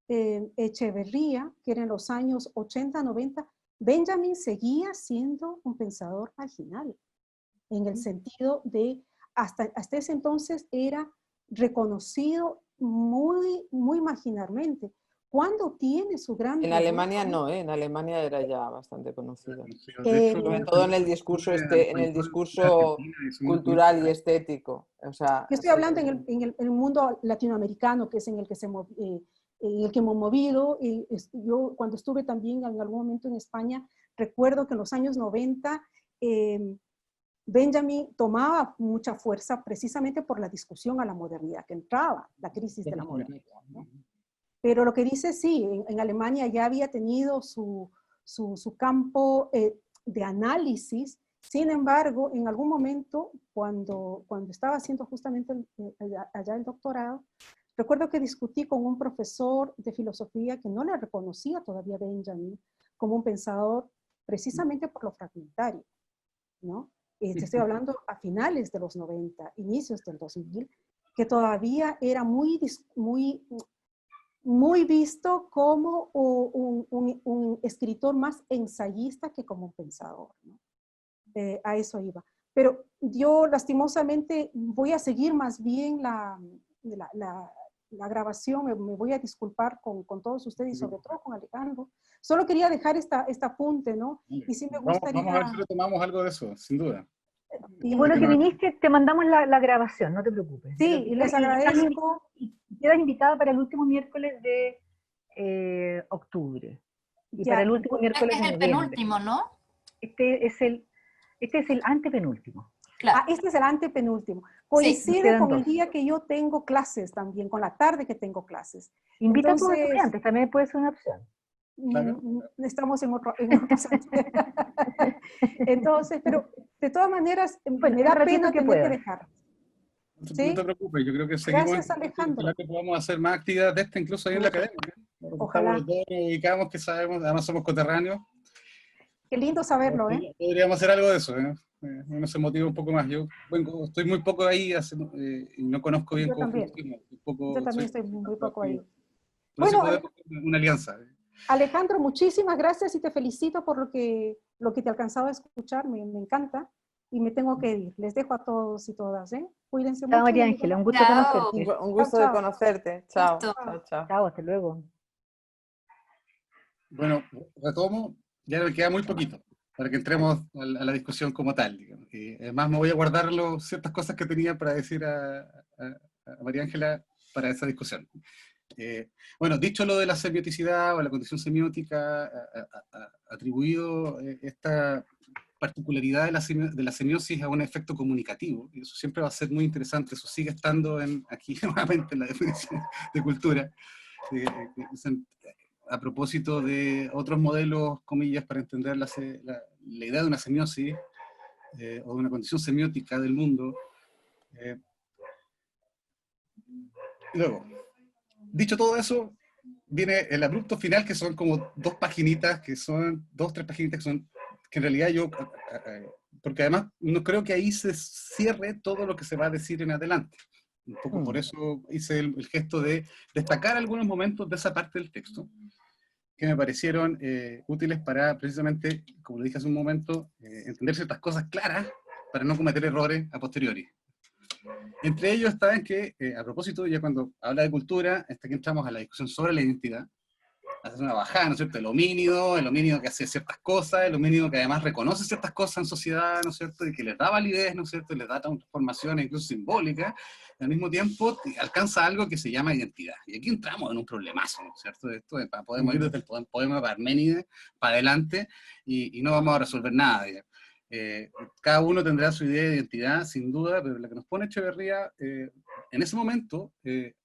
Echeverría, que era en los años 80, 90, Benjamin seguía siendo un pensador marginal, en el sentido de, hasta ese entonces era reconocido muy, muy marginalmente. Cuando tiene su gran... En Alemania no, en Alemania era ya bastante conocido. De hecho, Sobre todo en el discurso, cultural y estético. O sea, yo estoy hablando en el mundo latinoamericano, que es en el que hemos movido. Yo cuando estuve también en algún momento en España, recuerdo que en los años 90 Benjamin tomaba mucha fuerza precisamente por la discusión a la modernidad que entraba, la crisis de la modernidad, ¿no? Pero lo que dice, sí, en Alemania ya había tenido su campo de análisis. Sin embargo, en algún momento, cuando estaba haciendo justamente allá el doctorado, recuerdo que discutí con un profesor de filosofía que no le reconocía todavía a Benjamin como un pensador precisamente por lo fragmentario, ¿no? Te estoy hablando a finales de los 90, inicios del 2000, que todavía era muy visto como un escritor más ensayista que como un pensador, ¿no? A eso iba. Pero yo lastimosamente voy a seguir más bien la grabación, me voy a disculpar con todos ustedes y sobre todo con Alejandro. Solo quería dejar este apunte, ¿no? Y sí me gustaría... Vamos a ver si retomamos algo de eso, sin duda. Y bueno que viniste, te mandamos la grabación, no te preocupes. Sí, y les agradezco. Y quedas invitada para el último miércoles de octubre. Y Ya, para el último miércoles Es de el noviembre. penúltimo, ¿no? Este es el antepenúltimo. Claro. Este es el antepenúltimo. Sí. Coincide Quedan con el dos. día que yo tengo clases también, con la tarde que tengo clases. Invita a tus Entonces, estudiantes, también puede ser una opción. Claro. Estamos en otro sentido. Entonces, pero de todas maneras, Bueno, me da el ratito pena que tener que puedas. dejar. No ¿Sí? te preocupes, yo creo que seguimos. Gracias, Alejandro. Ojalá que podamos hacer más actividades de esta, incluso ahí en la academia. Ojalá. Estamos los dos, nos dedicamos, que sabemos, además somos coterráneos. Qué lindo saberlo, ¿eh? Podríamos hacer algo de eso, ¿eh? Uno se motiva un poco más. Yo estoy muy poco ahí y no conozco bien Yo cómo también. funciona. Yo también estoy muy poco ahí. Pero sí Bueno, podemos hacer una alianza. Alejandro, muchísimas gracias y te felicito por lo que te alcanzaba a escuchar. Me encanta. Y me tengo que ir. Les dejo a todos y todas, ¿eh? Cuídense Chao, mucho. María Ángela, un gusto Chao. conocerte. Un gusto de conocerte. Chao. Listo. Chao, chao. Chao, hasta luego. Bueno, retomo, ya me queda muy poquito para que entremos a la discusión como tal. Digamos. Y además me voy a guardar ciertas cosas que tenía para decir a María Ángela para esa discusión. Bueno, dicho lo de la semioticidad o la condición semiótica, atribuido esta particularidad de la semiosis a un efecto comunicativo, y eso siempre va a ser muy interesante, eso sigue estando aquí nuevamente en la definición de cultura, a propósito de otros modelos, comillas, para entender la idea de una semiosis o de una condición semiótica del mundo. Luego, dicho todo eso, viene el abrupto final, que son como dos paginitas, tres paginitas que en realidad porque además no creo que ahí se cierre todo lo que se va a decir en adelante. Un poco por eso hice el gesto de destacar algunos momentos de esa parte del texto. que me parecieron útiles para precisamente, como lo dije hace un momento, entender ciertas cosas claras para no cometer errores a posteriori. Entre ellos está en que, a propósito, ya cuando habla de cultura, hasta que entramos a la discusión sobre la identidad, hace una bajada, ¿no es cierto? El homínido que hace ciertas cosas, el homínido que además reconoce ciertas cosas en sociedad, ¿no es cierto? Y que les da validez, ¿no es cierto? Y les da transformaciones incluso simbólicas, y al mismo tiempo alcanza algo que se llama identidad. Y aquí entramos en un problemazo, ¿no es cierto? Esto podemos ir desde el poema de Parménides para adelante y no vamos a resolver nada, digamos. Cada uno tendrá su idea de identidad, sin duda, pero la que nos pone Echeverría en ese momento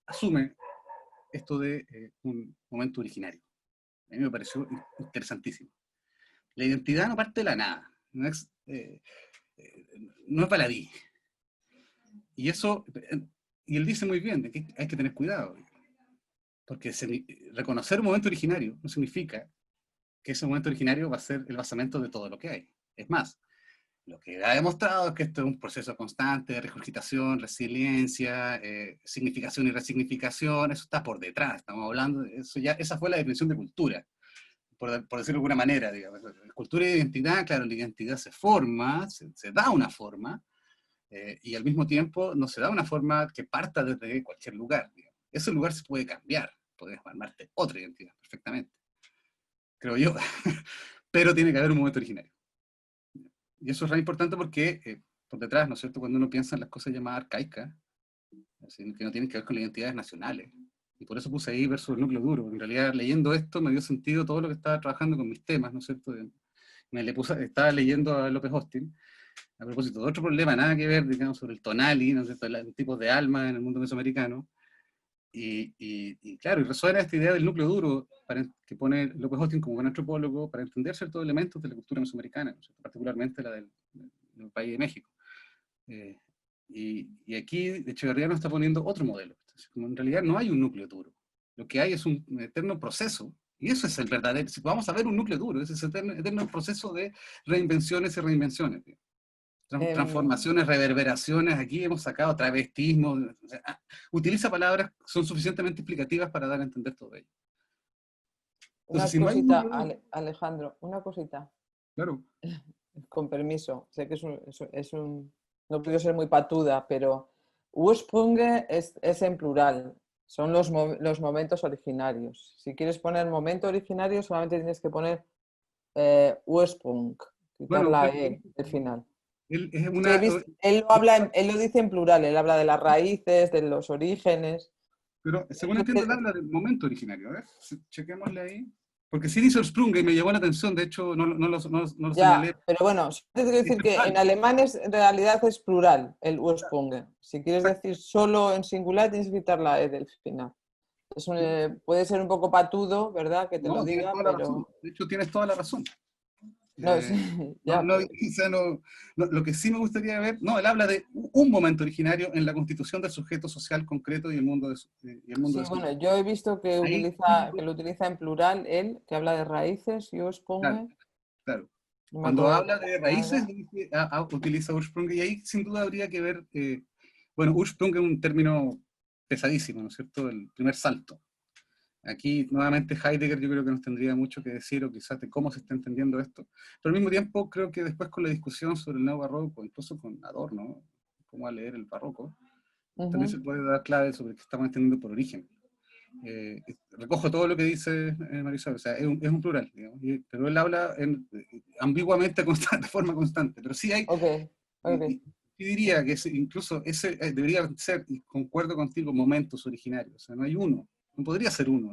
asume esto de un momento originario. A mí me pareció interesantísimo. La identidad no parte de la nada, no es baladí. Y eso, y él dice muy bien, de que hay que tener cuidado, porque reconocer un momento originario no significa que ese momento originario va a ser el basamento de todo lo que hay. Es más, lo que ha demostrado es que esto es un proceso constante de regurgitación, resiliencia, significación y resignificación, eso está por detrás, estamos hablando, esa fue la definición de cultura, por decirlo de alguna manera, digamos. Cultura e identidad, claro, la identidad se forma, se da una forma, y al mismo tiempo no se da una forma que parta desde cualquier lugar, digamos. Ese lugar se puede cambiar, puedes armarte otra identidad perfectamente, creo yo, pero tiene que haber un momento originario. Y eso es re importante porque por detrás, ¿no es cierto?, cuando uno piensa en las cosas llamadas arcaicas, así, que no tienen que ver con las identidades nacionales, y por eso puse ahí versus el núcleo duro. En realidad, leyendo esto me dio sentido todo lo que estaba trabajando con mis temas, ¿no es cierto? Estaba leyendo a López Austin, a propósito de otro problema, nada que ver, digamos, sobre el tonali, ¿no es cierto?, el tipo de alma en el mundo mesoamericano, y claro, y resuena esta idea del núcleo duro que pone López Austin como buen antropólogo para entender ciertos elementos de la cultura mesoamericana, ¿no? Particularmente la del país de México. Y aquí Echeverría nos está poniendo otro modelo. Como en realidad no hay un núcleo duro. Lo que hay es un eterno proceso, y eso es el verdadero. Si vamos a ver un núcleo duro, ese es el eterno proceso de reinvenciones y reinvenciones. Transformaciones, reverberaciones, aquí hemos sacado travestismo, o sea, utiliza palabras que son suficientemente explicativas para dar a entender todo ello. Entonces, Una cosita, Alejandro, una cosita. Claro. Con permiso, sé que no quiero ser muy patuda, pero Ursprünge es en plural, son los momentos originarios. Si quieres poner momento originario, solamente tienes que poner Ursprung, quitar la E del final. Él lo dice en plural, él habla de las raíces, de los orígenes. Pero según entiendo, él habla del momento originario. A ver, chequémosle ahí. Porque sí dice Ursprung y me llamó la atención, de hecho no lo señalé. Pero bueno, te quiero decir que en alemán en realidad es plural, el Ursprung. Si quieres decir solo en singular, tienes que quitar la E del final. Puede ser un poco patudo, ¿verdad? Que te lo diga, pero... De hecho, tienes toda la razón. Lo que sí me gustaría ver, él habla de un momento originario en la constitución del sujeto social concreto y el mundo de su bueno, yo he visto que lo utiliza en plural él, que habla de raíces, y Ursprung. Claro. Cuando habla de raíces, utiliza Ursprung, y ahí sin duda habría que ver, Ursprung es un término pesadísimo, ¿no es cierto? El primer salto. Aquí, nuevamente, Heidegger yo creo que nos tendría mucho que decir, o quizás de cómo se está entendiendo esto. Pero al mismo tiempo, creo que después con la discusión sobre el neobarroco, incluso con Adorno, cómo va a leer el barroco, también se puede dar clave sobre qué estamos entendiendo por origen. Recojo todo lo que dice Marisol, o sea, es un plural, digamos, pero él habla ambiguamente de forma constante, pero sí hay... Yo diría que incluso ese debería ser, y concuerdo contigo, momentos originarios, o sea, no hay uno. No podría ser uno.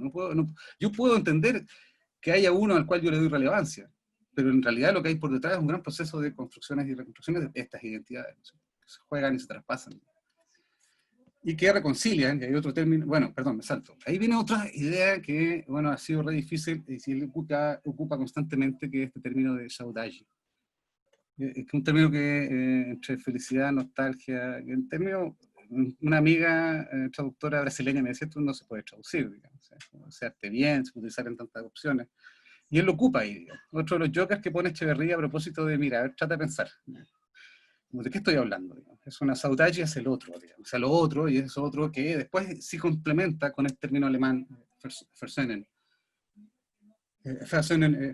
Yo puedo entender que haya uno al cual yo le doy relevancia, pero en realidad lo que hay por detrás es un gran proceso de construcciones y reconstrucciones de estas identidades, ¿no? Que se juegan y se traspasan. Y que reconcilian, y hay otro término, me salto. Ahí viene otra idea que, ha sido re difícil, y si él ocupa constantemente, que es este término de saudade. Es un término que entre felicidad, nostalgia, el término... Una amiga traductora brasileña me decía, esto no se puede traducir, digamos, o sea, esté bien, se puede usar en tantas opciones. Y él lo ocupa ahí, digamos. Otro de los jokers que pone Echeverría a propósito de, mira, a ver, trata de pensar. ¿De qué estoy hablando? Digamos? Es una saudade hacia el otro, digamos, o sea, lo otro, y es otro que después sí complementa con el término alemán, Versöhnen.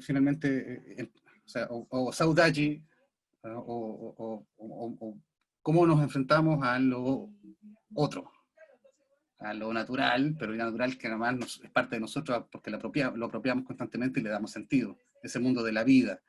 finalmente, o sea, o saudade, o cómo nos enfrentamos a lo otro, a lo natural, pero ya natural que además es parte de nosotros porque lo apropiamos constantemente y le damos sentido, ese mundo de la vida.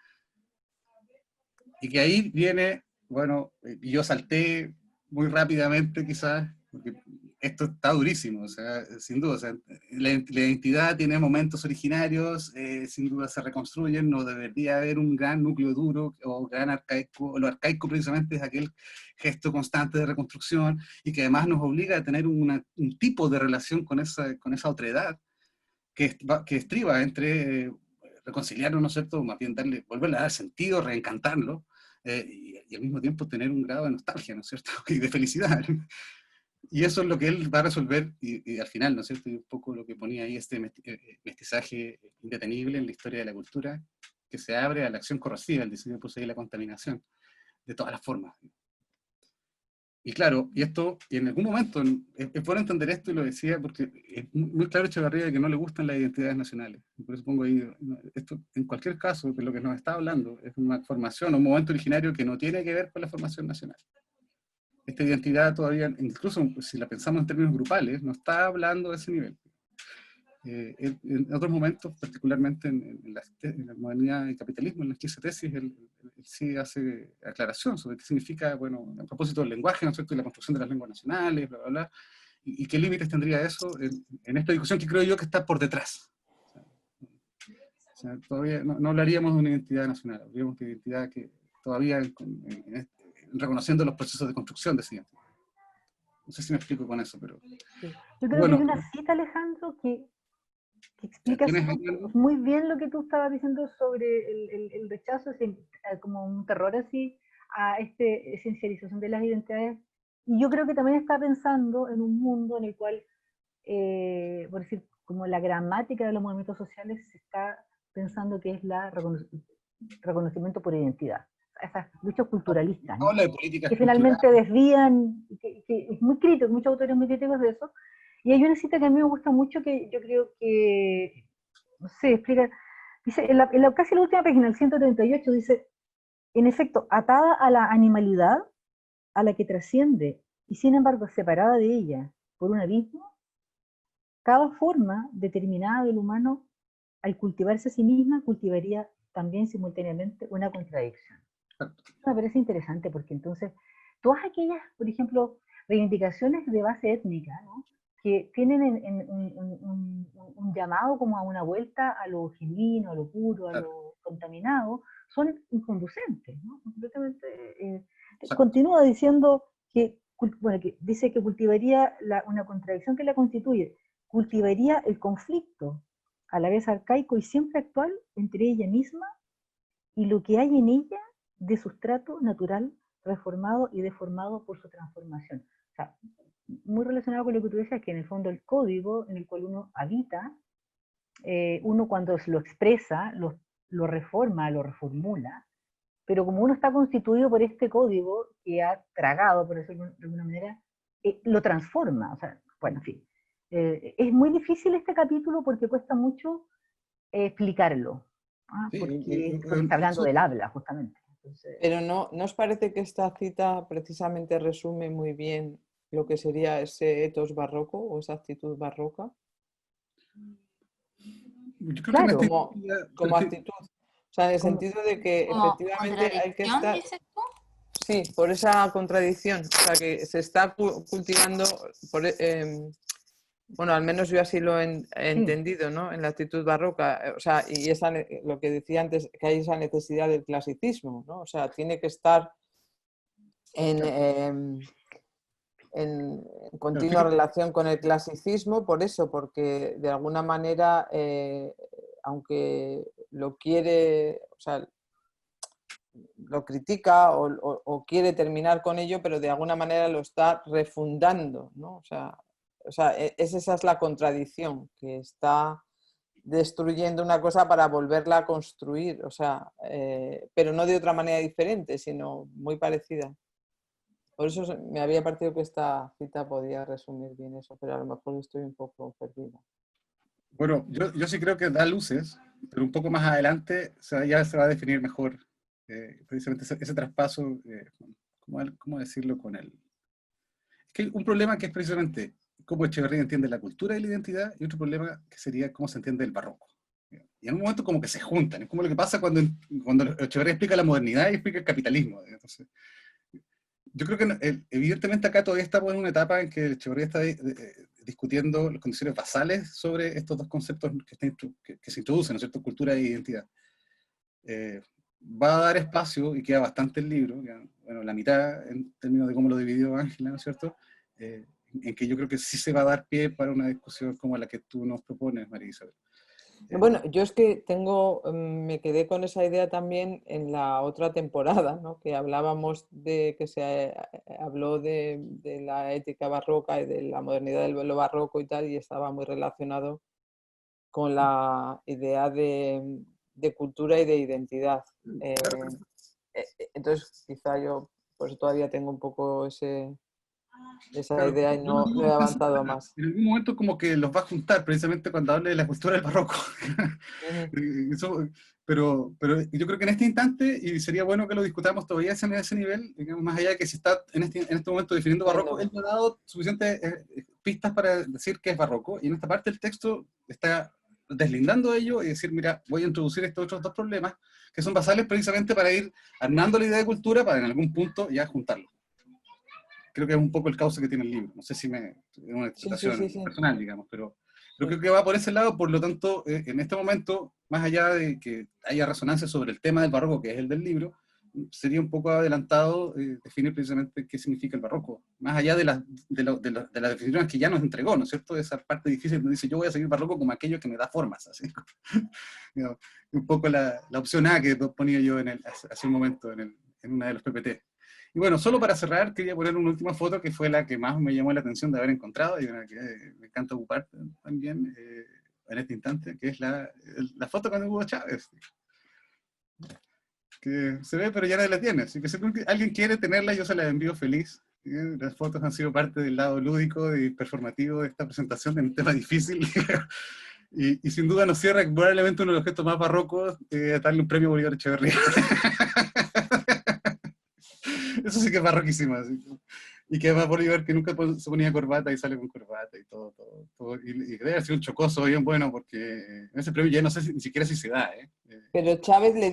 Y que ahí viene, bueno, y yo salté muy rápidamente quizás, porque esto está durísimo, o sea, sin duda, o sea, la identidad tiene momentos originarios, sin duda se reconstruyen, no debería haber un gran núcleo duro o gran arcaico, lo arcaico precisamente es aquel gesto constante de reconstrucción y que además nos obliga a tener un tipo de relación con esa otredad que estriba entre reconciliarnos, ¿no es cierto?, más bien volverle a dar sentido, reencantarlo, y al mismo tiempo tener un grado de nostalgia, ¿no es cierto?, y de felicidad. Y eso es lo que él va a resolver, y al final, ¿no es cierto?, y un poco lo que ponía ahí este mestizaje indetenible en la historia de la cultura, que se abre a la acción corrosiva, el diseño posee la contaminación, de todas las formas. Y claro, y en algún momento, es bueno entender esto, y lo decía, porque es muy claro Echevarría que no le gustan las identidades nacionales. Por eso pongo ahí, esto en cualquier caso, de lo que nos está hablando, es una formación, un momento originario que no tiene que ver con la formación nacional. Esta identidad todavía, incluso si la pensamos en términos grupales, no está hablando de ese nivel. En otros momentos, particularmente en la modernidad del capitalismo, en las 15 tesis, él sí hace aclaración sobre qué significa, bueno, a propósito del lenguaje, ¿no es cierto?, y la construcción de las lenguas nacionales, bla, bla, bla, y qué límites tendría eso en esta discusión que creo yo que está por detrás. O sea, todavía no hablaríamos de una identidad nacional, hablaríamos de una identidad que todavía reconociendo los procesos de construcción de esa identidad. No sé si me explico con eso, pero... Yo creo bueno, que hay una cita, Alejandro, que explica ¿quién es hablando? muy bien lo que tú estabas diciendo sobre el rechazo, como un terror así, a esta esencialización de las identidades. Y yo creo que también está pensando en un mundo en el cual, por decir, como la gramática de los movimientos sociales se está pensando que es la reconocimiento por identidad. Esas luchas culturalistas, ¿no?, Habla de políticas que culturales. finalmente desvían, que es muy crítico, muchos autores muy críticos de eso. Y hay una cita que a mí me gusta mucho que yo creo que, no sé, explica, dice, casi la última página, el 138, dice, en efecto, atada a la animalidad a la que trasciende y sin embargo separada de ella por un abismo, cada forma determinada del humano, al cultivarse a sí misma, cultivaría también simultáneamente una contradicción. Me parece interesante porque entonces todas aquellas, por ejemplo, reivindicaciones de base étnica, ¿no?, que tienen un llamado como a una vuelta a lo genuino, a lo puro, a lo contaminado, son inconducentes, ¿no? Completamente. Continúa diciendo que, bueno, que dice que cultivaría una contradicción que la constituye, cultivaría el conflicto, a la vez arcaico y siempre actual, entre ella misma y lo que hay en ella de sustrato natural reformado y deformado por su transformación. O sea, muy relacionado con lo que tú decías, que en el fondo el código en el cual uno habita, uno cuando lo expresa, lo reforma, lo reformula, pero como uno está constituido por este código que ha tragado, por decirlo de alguna manera, lo transforma. O sea, bueno, en fin. Es muy difícil este capítulo porque cuesta mucho explicarlo, Sí, porque está hablando del habla, justamente. Entonces, Pero ¿no os parece que esta cita precisamente resume muy bien lo que sería ese ethos barroco o esa actitud barroca? yo creo claro, que Como actitud. O sea, en el sentido de que Como efectivamente hay que contradicción, estar... dices tú. Sí, por esa contradicción. O sea, que se está cultivando... bueno, al menos yo así lo he entendido, ¿no? En la actitud barroca. O sea, y lo que decía antes, que hay esa necesidad del clasicismo, ¿no? O sea, tiene que estar en continua relación con el clasicismo, por eso, porque de alguna manera, aunque lo quiere, o sea, lo critica o quiere terminar con ello, pero de alguna manera lo está refundando, ¿no? O sea, esa es la contradicción, que está destruyendo una cosa para volverla a construir, o sea, pero no de otra manera diferente, sino muy parecida. Por eso me había parecido que esta cita podía resumir bien eso, pero a lo mejor estoy un poco perdida. bueno, yo sí creo que da luces, pero un poco más adelante ya se va a definir mejor precisamente ese traspaso, ¿cómo decirlo con él? Es que hay un problema que es precisamente cómo Echeverría entiende la cultura y la identidad, y otro problema que sería cómo se entiende el barroco. Y en un momento como que se juntan, es como lo que pasa cuando Echeverría explica la modernidad y explica el capitalismo. Entonces, yo creo que evidentemente acá todavía estamos en una etapa en que Echeverría está discutiendo las condiciones basales sobre estos dos conceptos que se introducen, ¿no es cierto?, cultura e identidad. Va a dar espacio, y queda bastante el libro, ya, bueno, la mitad en términos de cómo lo dividió Ángela, ¿no es cierto?, en que yo creo que sí se va a dar pie para una discusión como la que tú nos propones, María Isabel. Bueno, yo es que me quedé con esa idea también en la otra temporada, ¿no? Que hablábamos de que se habló de la ética barroca y de la modernidad del lo barroco y tal, y estaba muy relacionado con la idea de cultura y de identidad. Entonces, quizá yo por eso todavía tengo un poco esa Claro, idea y yo lo no digo he avanzado más. en algún momento como que los va a juntar precisamente cuando hable de la cultura del barroco. Eso, pero yo creo que en este instante, y sería bueno que lo discutamos todavía en ese nivel, digamos, más allá de que se está en este momento definiendo barroco, él me ha dado suficientes pistas para decir que es barroco, y en esta parte el texto está deslindando ello y decir, mira, voy a introducir estos otros dos problemas que son basales precisamente para ir armando la idea de cultura para en algún punto ya juntarlo. Creo que es un poco el cauce que tiene el libro. No sé si es una interpretación personal, digamos, pero creo que va por ese lado. Por lo tanto, en este momento, más allá de que haya resonancia sobre el tema del barroco, que es el del libro, sería un poco adelantado definir precisamente qué significa el barroco, más allá de las definiciones que ya nos entregó, ¿no es cierto? Esa parte difícil donde dice, yo voy a seguir barroco como aquello que me da formas, así. Un poco la opción A que ponía yo hace un momento en una de los PPT. Y bueno, solo para cerrar, quería poner una última foto que fue la que más me llamó la atención de haber encontrado y una que me encanta ocupar también en este instante, que es la foto con Hugo Chávez. Que se ve, pero ya nadie la tiene. Así que si alguien quiere tenerla, yo se la envío feliz. Las fotos han sido parte del lado lúdico y performativo de esta presentación de un tema difícil. y sin duda nos cierra probablemente uno de los gestos más barrocos, darle un premio a Bolívar Echeverría. Eso sí que es barroquísimo. Así. Y que además Bolívar que nunca se ponía corbata y sale con corbata y todo. Y debe haber sido un chocoso bien bueno porque ese premio ya no sé ni siquiera si se da. Pero Chávez le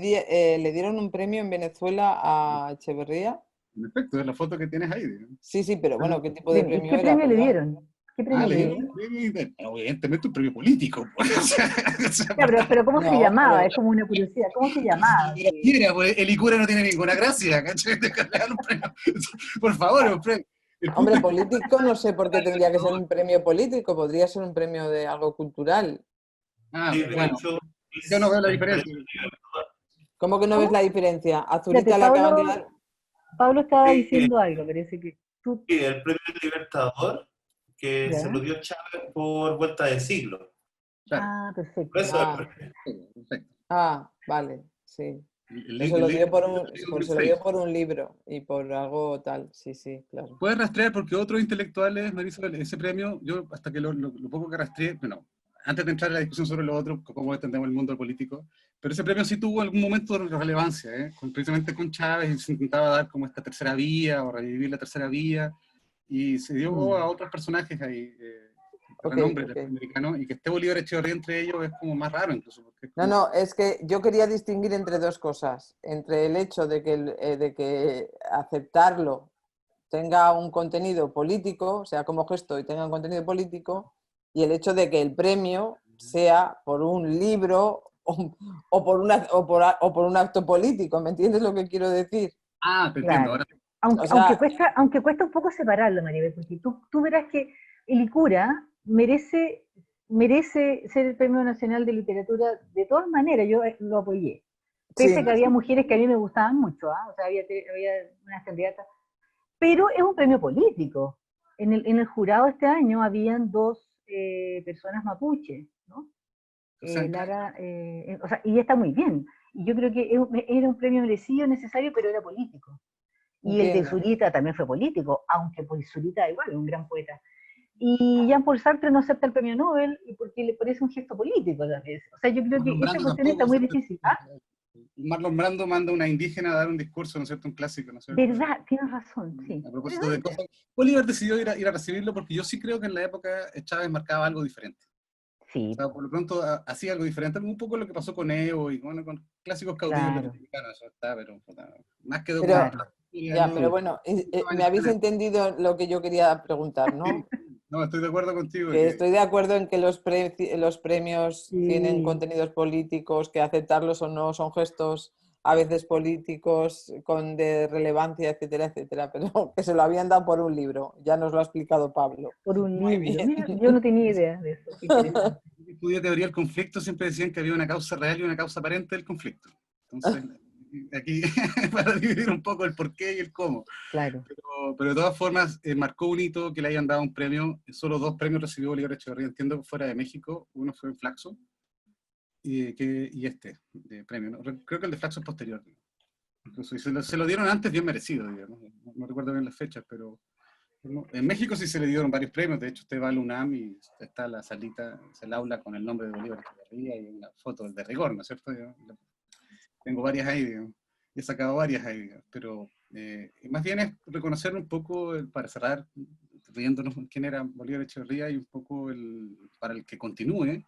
dieron un premio en Venezuela a Echeverría. En efecto, es la foto que tienes ahí. ¿No? Sí, pero bueno, ¿qué tipo de premio ¿Qué era? premio le dieron? ¿Qué premio le dieron? Evidentemente un premio político. Pero ¿cómo se llamaba? Es como una curiosidad. ¿Cómo se llamaba? El Icura no tiene ninguna gracia, ¿cachai? Por favor, un premio. Hombre, político no sé por qué tendría que ser un premio político, podría ser un premio de algo cultural. Bueno, yo no veo la diferencia. ¿Cómo que no ves la diferencia? Azurita le acaban de dar... Pablo estaba diciendo algo, parece que tú... Sí, el premio Libertador que se lo dio Chávez por vuelta de siglo. Ah, perfecto. Vale, sí. Se lo dio por un libro y por algo tal, sí, claro. Puedes rastrear porque otros intelectuales, Marisol, ese premio, yo hasta que lo poco que rastreé, bueno, antes de entrar en la discusión sobre lo otro, cómo entendemos el mundo político, pero ese premio sí tuvo algún momento de relevancia, precisamente con Chávez, y se intentaba dar como esta tercera vía, o revivir la tercera vía, y se dio a otros personajes ahí, renombre latinoamericano, y que esté Bolívar Echeverría entre ellos es como más raro incluso. Porque es como... No, es que yo quería distinguir entre dos cosas, entre el hecho de que aceptarlo tenga un contenido político, sea como gesto y tenga un contenido político, y el hecho de que el premio sea por un libro o por un acto político, ¿me entiendes lo que quiero decir? Te entiendo. Ahora... Aunque cuesta un poco separarlo, Maribel, porque tú verás que el Icura merece ser el Premio Nacional de Literatura de todas maneras, yo lo apoyé. Pese a que había mujeres que a mí me gustaban mucho, o sea, había unas candidatas, pero es un premio político. En el jurado este año habían 2 personas mapuche, ¿no? Y está muy bien. Y yo creo que era un premio merecido, necesario, pero era político. Y el de Zurita también fue político, aunque pues Zurita igual es un gran poeta. Y Jean-Paul Sartre no acepta el premio Nobel porque le parece un gesto político también. O sea, yo creo que Marlon esa Brando cuestión está tampoco muy acepta. difícil. ¿Ah? Marlon Brando manda a una indígena a dar un discurso, ¿no es cierto? Un clásico, ¿no es cierto? ¿Verdad? Tienes razón, sí. A propósito de cosas. Bolívar decidió ir a recibirlo porque yo sí creo que en la época Chávez marcaba algo diferente. Sí, O sea, por lo pronto hacía algo diferente, un poco lo que pasó con Evo y bueno, con clásicos caudillos claro, latinoamericanos, eso está, pero puta, más que Pero, documentar. claro. ya, pero Sí, bueno, Mucho más me habéis diferente. entendido lo que yo quería preguntar, ¿no? No, estoy de acuerdo contigo. Que estoy de acuerdo en que los premios tienen sí. contenidos políticos, que aceptarlos o no son gestos a veces políticos de relevancia, etcétera, etcétera, pero que se lo habían dado por un libro, ya nos lo ha explicado Pablo. Por un Muy libro. bien. Mira, yo no tenía idea de eso. Qué interesante. Estudié teoría del conflicto, siempre decían que había una causa real y una causa aparente del conflicto. Entonces, aquí, para dividir un poco el por qué y el cómo. Claro. Pero de todas formas, marcó un hito que le hayan dado un premio. Solo 2 premios recibió Bolívar Echeverría, entiendo, fuera de México. Uno fue en Flaxo y este de premio, ¿no? Creo que el de Flaxo es posterior. Incluso, y se lo dieron antes bien merecido, digamos. No recuerdo bien las fechas, pero no, en México sí se le dieron varios premios. De hecho, usted va al UNAM y está la salita, es el aula con el nombre de Bolívar Echeverría y una foto de rigor, ¿no es cierto? Yo tengo varias ahí, digamos. He sacado varias ahí, digamos. Pero más bien es reconocer un poco, para cerrar, riéndonos quién era Bolívar Echeverría y un poco para el que continúe,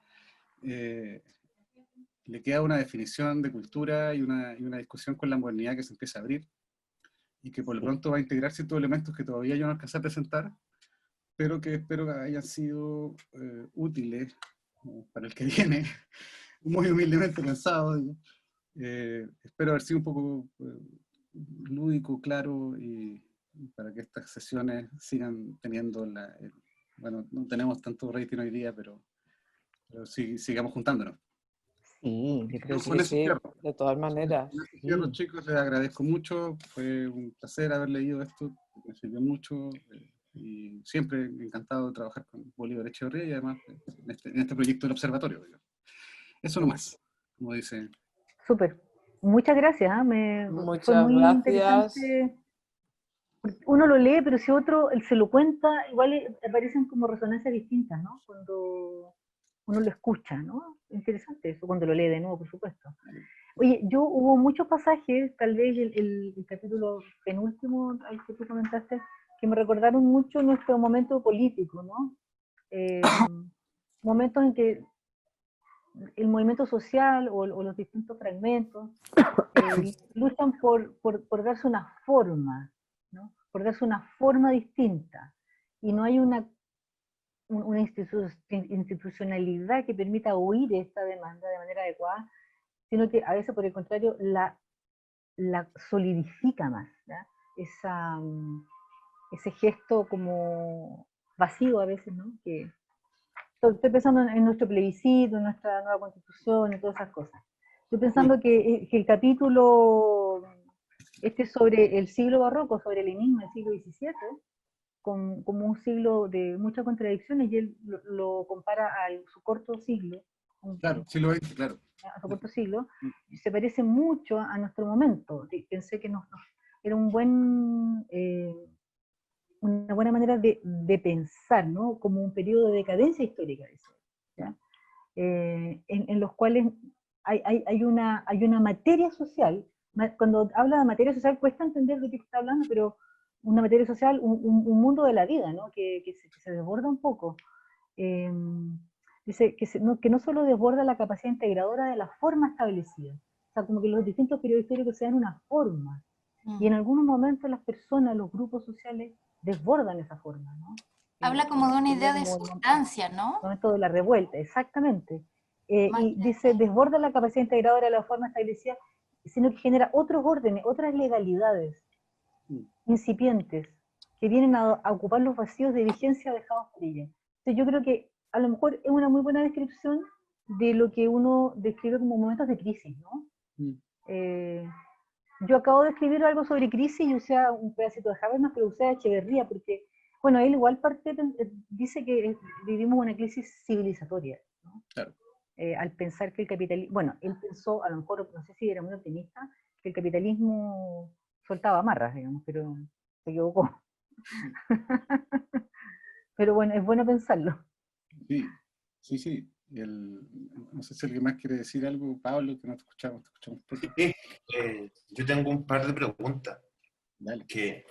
eh, le queda una definición de cultura y una discusión con la modernidad que se empieza a abrir y que por lo pronto va a integrar ciertos elementos que todavía yo no alcancé a presentar, pero que espero que hayan sido útiles para el que viene, muy humildemente pensado. Espero haber sido un poco lúdico, claro, y para que estas sesiones sigan teniendo bueno, no tenemos tanto rating hoy día, pero sí, sigamos juntándonos. Sí, yo creo Con Sí, que eso sí, cierro. de todas maneras. Con eso cierro, sí. chicos, les agradezco mucho, fue un placer haber leído esto, me sirvió mucho. Y siempre encantado de trabajar con Bolívar Echeverría y además en este proyecto del observatorio. Digamos. Eso nomás, como dice. Súper. Muchas gracias. Fue Muchas muy gracias. interesante. Uno lo lee, pero si otro se lo cuenta, igual aparecen como resonancias distintas, ¿no? Cuando uno lo escucha, ¿no? Interesante eso, cuando lo lee de nuevo, por supuesto. Oye, hubo muchos pasajes, tal vez el capítulo penúltimo al que tú comentaste, que me recordaron mucho nuestro momento político, ¿no? Momentos en que el movimiento social o los distintos fragmentos luchan por darse una forma, ¿no? Por darse una forma distinta. Y no hay una institucionalidad que permita oír esta demanda de manera adecuada, sino que a veces, por el contrario, la solidifica más. ¿Ya? Ese gesto como vacío a veces, ¿no? Que estoy pensando en nuestro plebiscito, en nuestra nueva constitución y todas esas cosas. Estoy pensando que el capítulo sobre el siglo barroco, sobre el enigma del siglo XVII, como un siglo de muchas contradicciones, y él lo compara a su corto siglo, Claro, sí lo he dicho, claro. a su corto siglo, se parece mucho a nuestro momento. Pensé que era una buena manera de pensar, ¿no? Como un periodo de decadencia histórica, ¿ya? En los cuales hay una materia social. Cuando habla de materia social cuesta entender de qué está hablando, pero una materia social, un mundo de la vida, ¿no? Que se desborda un poco. Dice que no solo desborda la capacidad integradora de la forma establecida, o sea, como que los distintos periodos históricos se dan una forma, y en algunos momentos las personas, los grupos sociales, desbordan esa forma, ¿no? Habla como de una Sería idea de como el sustancia, ¿no? momento de la revuelta, exactamente. Más Y dice, que- desborda la capacidad integradora de la forma establecida, sino que genera otros órdenes, otras legalidades incipientes, que vienen a ocupar los vacíos de vigencia dejados por ella. Entonces yo creo que a lo mejor es una muy buena descripción de lo que uno describe como momentos de crisis, ¿no? Yo acabo de escribir algo sobre crisis y usé un pedacito de Habermas, pero usé a Echeverría, porque, bueno, él igual dice que vivimos una crisis civilizatoria, ¿no? Claro. Al pensar que el capitalismo, bueno, él pensó, a lo mejor, no sé si era muy optimista, que el capitalismo soltaba amarras, digamos, pero se equivocó. pero bueno, es bueno pensarlo. Sí, sí, sí. No sé si alguien más quiere decir algo, Pablo, que no te escuchamos un poco. Sí, yo tengo un par de preguntas. Dale. Que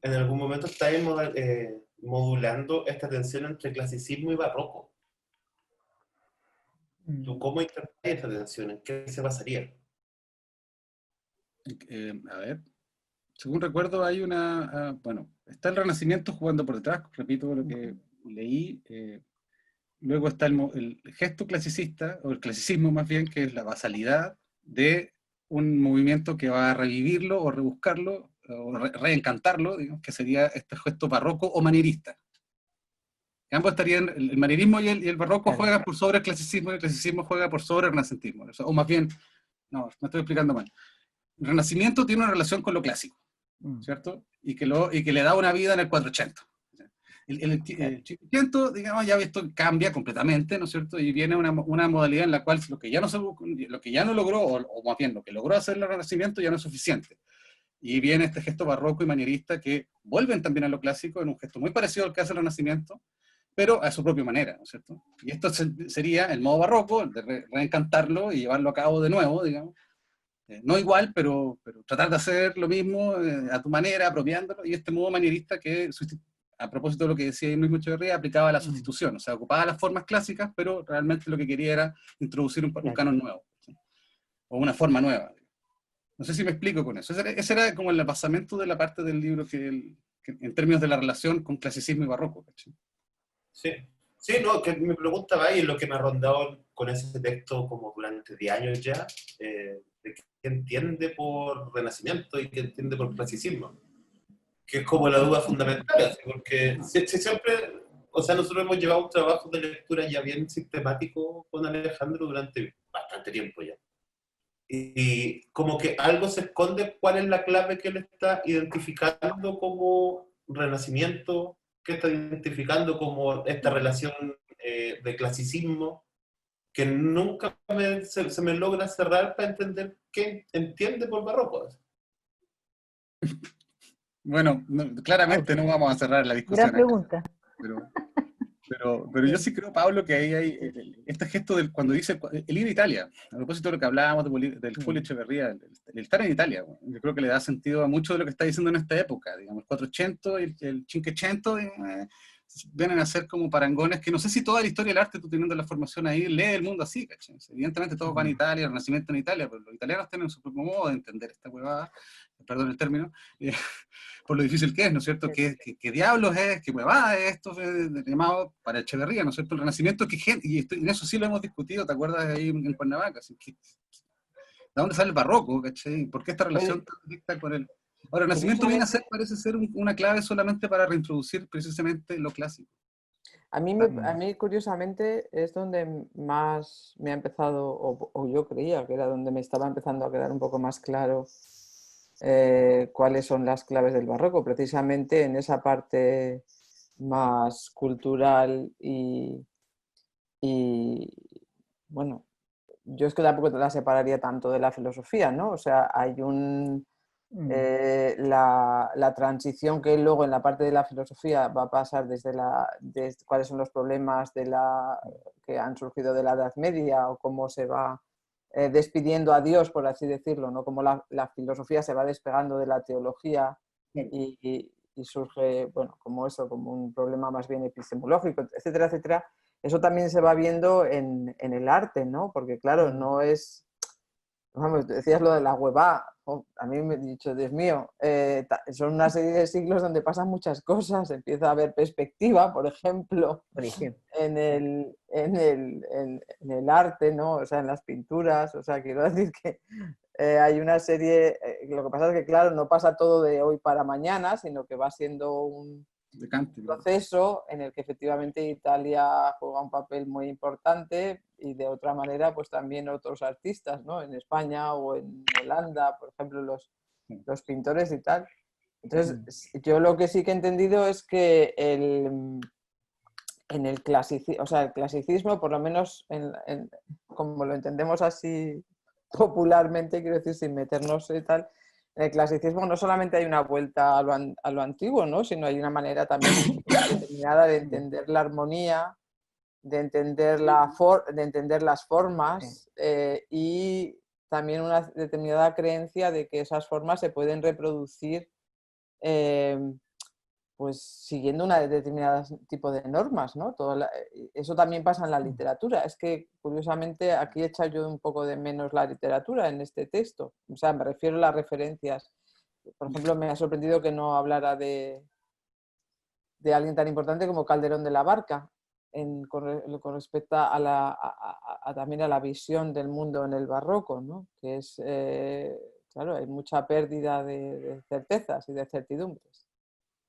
en algún momento estáis modulando esta tensión entre clasicismo y barroco. ¿Tú cómo interpretas esta tensión? ¿En qué se basaría? A ver, según recuerdo hay bueno, está el Renacimiento jugando por detrás, repito lo que leí, luego está el gesto clasicista, o el clasicismo más bien, que es la basalidad de un movimiento que va a revivirlo o rebuscarlo, o reencantarlo, digamos, que sería este gesto barroco o manierista. Ambos estarían, el manierismo y el barroco juegan por sobre el clasicismo, y el clasicismo juega por sobre el renacentismo. O más bien, no, me estoy explicando mal. El Renacimiento tiene una relación con lo clásico, ¿cierto? Y que le da una vida en el 480. El 500, digamos, ya esto cambia completamente, ¿no es cierto? Y viene una modalidad en la cual lo que ya no logró, o más bien lo que logró hacer el Renacimiento ya no es suficiente. Y viene este gesto barroco y manierista que vuelven también a lo clásico en un gesto muy parecido al que hace el Renacimiento, pero a su propia manera, ¿no es cierto? Y esto sería el modo barroco, de reencantarlo y llevarlo a cabo de nuevo, digamos. No igual, pero tratar de hacer lo mismo a tu manera, apropiándolo, y este modo manierista que, a propósito de lo que decía mismo Echeverría, aplicaba la sustitución, o sea, ocupaba las formas clásicas, pero realmente lo que quería era introducir un canon nuevo, ¿sí? O una forma nueva. No sé si me explico con eso. Ese era como el basamento de la parte del libro que en términos de la relación con clasicismo y barroco. ¿Sí? Sí, sí, no, que mi pregunta va y es lo que me ha rondado con ese texto como durante 10 años ya, de qué entiende por Renacimiento y qué entiende por clasicismo, que es como la duda fundamental, así, porque siempre, o sea, nosotros hemos llevado un trabajo de lectura ya bien sistemático con Alejandro durante bastante tiempo ya. Y como que algo se esconde, ¿cuál es la clave que él está identificando como Renacimiento? ¿Qué está identificando como esta relación de clasicismo? Que nunca se me logra cerrar para entender qué entiende por barroco. Bueno, claramente no vamos a cerrar la discusión. Gran pregunta. Pero yo sí creo, Pablo, que ahí hay este gesto cuando dice el ir a Italia, a propósito de lo que hablábamos del Fulvio Echeverría, el estar en Italia, bueno, yo creo que le da sentido a mucho de lo que está diciendo en esta época, digamos, el 400 y el 500 vienen a ser como parangones que no sé si toda la historia del arte, tú teniendo la formación ahí, lee el mundo así, ¿cachai? Evidentemente todos van a Italia, el Renacimiento en Italia, pero los italianos tienen su propio modo de entender esta huevada, perdón el término, por lo difícil que es, ¿no es cierto? ¿Qué diablos es? ¿Qué huevada es esto llamado para Echeverría, ¿no es cierto? El Renacimiento, y en eso sí lo hemos discutido, ¿te acuerdas ahí en Cuernavaca? Así que, ¿de dónde sale el barroco, cachai? ¿Por qué esta relación tan directa con él? Ahora, el Renacimiento viene a ser, parece ser una clave solamente para reintroducir precisamente lo clásico. A mí, curiosamente, es donde más me ha empezado, o yo creía que era donde me estaba empezando a quedar un poco más claro cuáles son las claves del barroco, precisamente en esa parte más cultural y bueno, yo es que tampoco te la separaría tanto de la filosofía, ¿no? O sea, hay la transición que luego en la parte de la filosofía va a pasar desde cuáles son los problemas que han surgido de la Edad Media o cómo se va despidiendo a Dios, por así decirlo, ¿no? Cómo la filosofía se va despegando de la teología y surge, bueno, como un problema más bien epistemológico, etcétera, etcétera. Eso también se va viendo en el arte, ¿no? Porque claro, no es... Vamos, decías lo de la huevada. A mí me he dicho, Dios mío, son una serie de siglos donde pasan muchas cosas. Empieza a haber perspectiva, por ejemplo, en el arte, ¿no? O sea, en las pinturas. O sea, quiero decir que hay una serie... lo que pasa es que, claro, no pasa todo de hoy para mañana, sino que va siendo un proceso en el que efectivamente Italia juega un papel muy importante y de otra manera pues también otros artistas, ¿no? En España o en Holanda, por ejemplo, los pintores y tal. Entonces, yo lo que sí que he entendido es que el clasicismo, por lo menos como lo entendemos así popularmente, quiero decir, sin meternos y tal, En el clasicismo no solamente hay una vuelta a lo antiguo, ¿no? Sino hay una manera también determinada de entender la armonía, de entender, de entender las formas y también una determinada creencia de que esas formas se pueden reproducir pues siguiendo un determinado tipo de normas, ¿no? Eso también pasa en la literatura. Es que, curiosamente, aquí he echado yo un poco de menos la literatura en este texto. O sea, me refiero a las referencias. Por ejemplo, me ha sorprendido que no hablara de alguien tan importante como Calderón de la Barca, con respecto a también a la visión del mundo en el barroco, ¿no? Que es, claro, hay mucha pérdida de certezas y de certidumbres.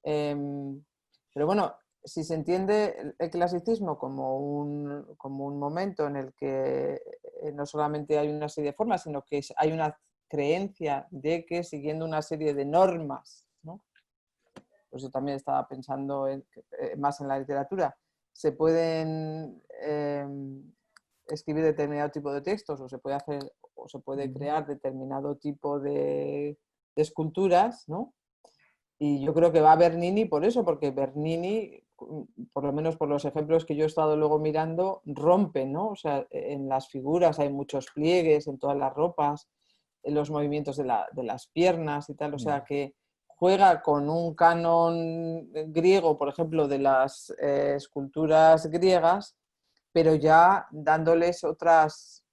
Pero bueno, si se entiende el clasicismo como un momento en el que no solamente hay una serie de formas, sino que hay una creencia de que siguiendo una serie de normas, ¿no? Por eso también estaba pensando más en la literatura, se pueden escribir determinado tipo de textos o se puede hacer o se puede crear determinado tipo de esculturas, ¿no? Y yo creo que va a Bernini por eso, porque Bernini, por lo menos por los ejemplos que yo he estado luego mirando, rompe, ¿no? O sea, en las figuras hay muchos pliegues, en todas las ropas, en los movimientos de las piernas y tal, o sea que juega con un canon griego, por ejemplo, de las esculturas griegas, pero ya dándoles otras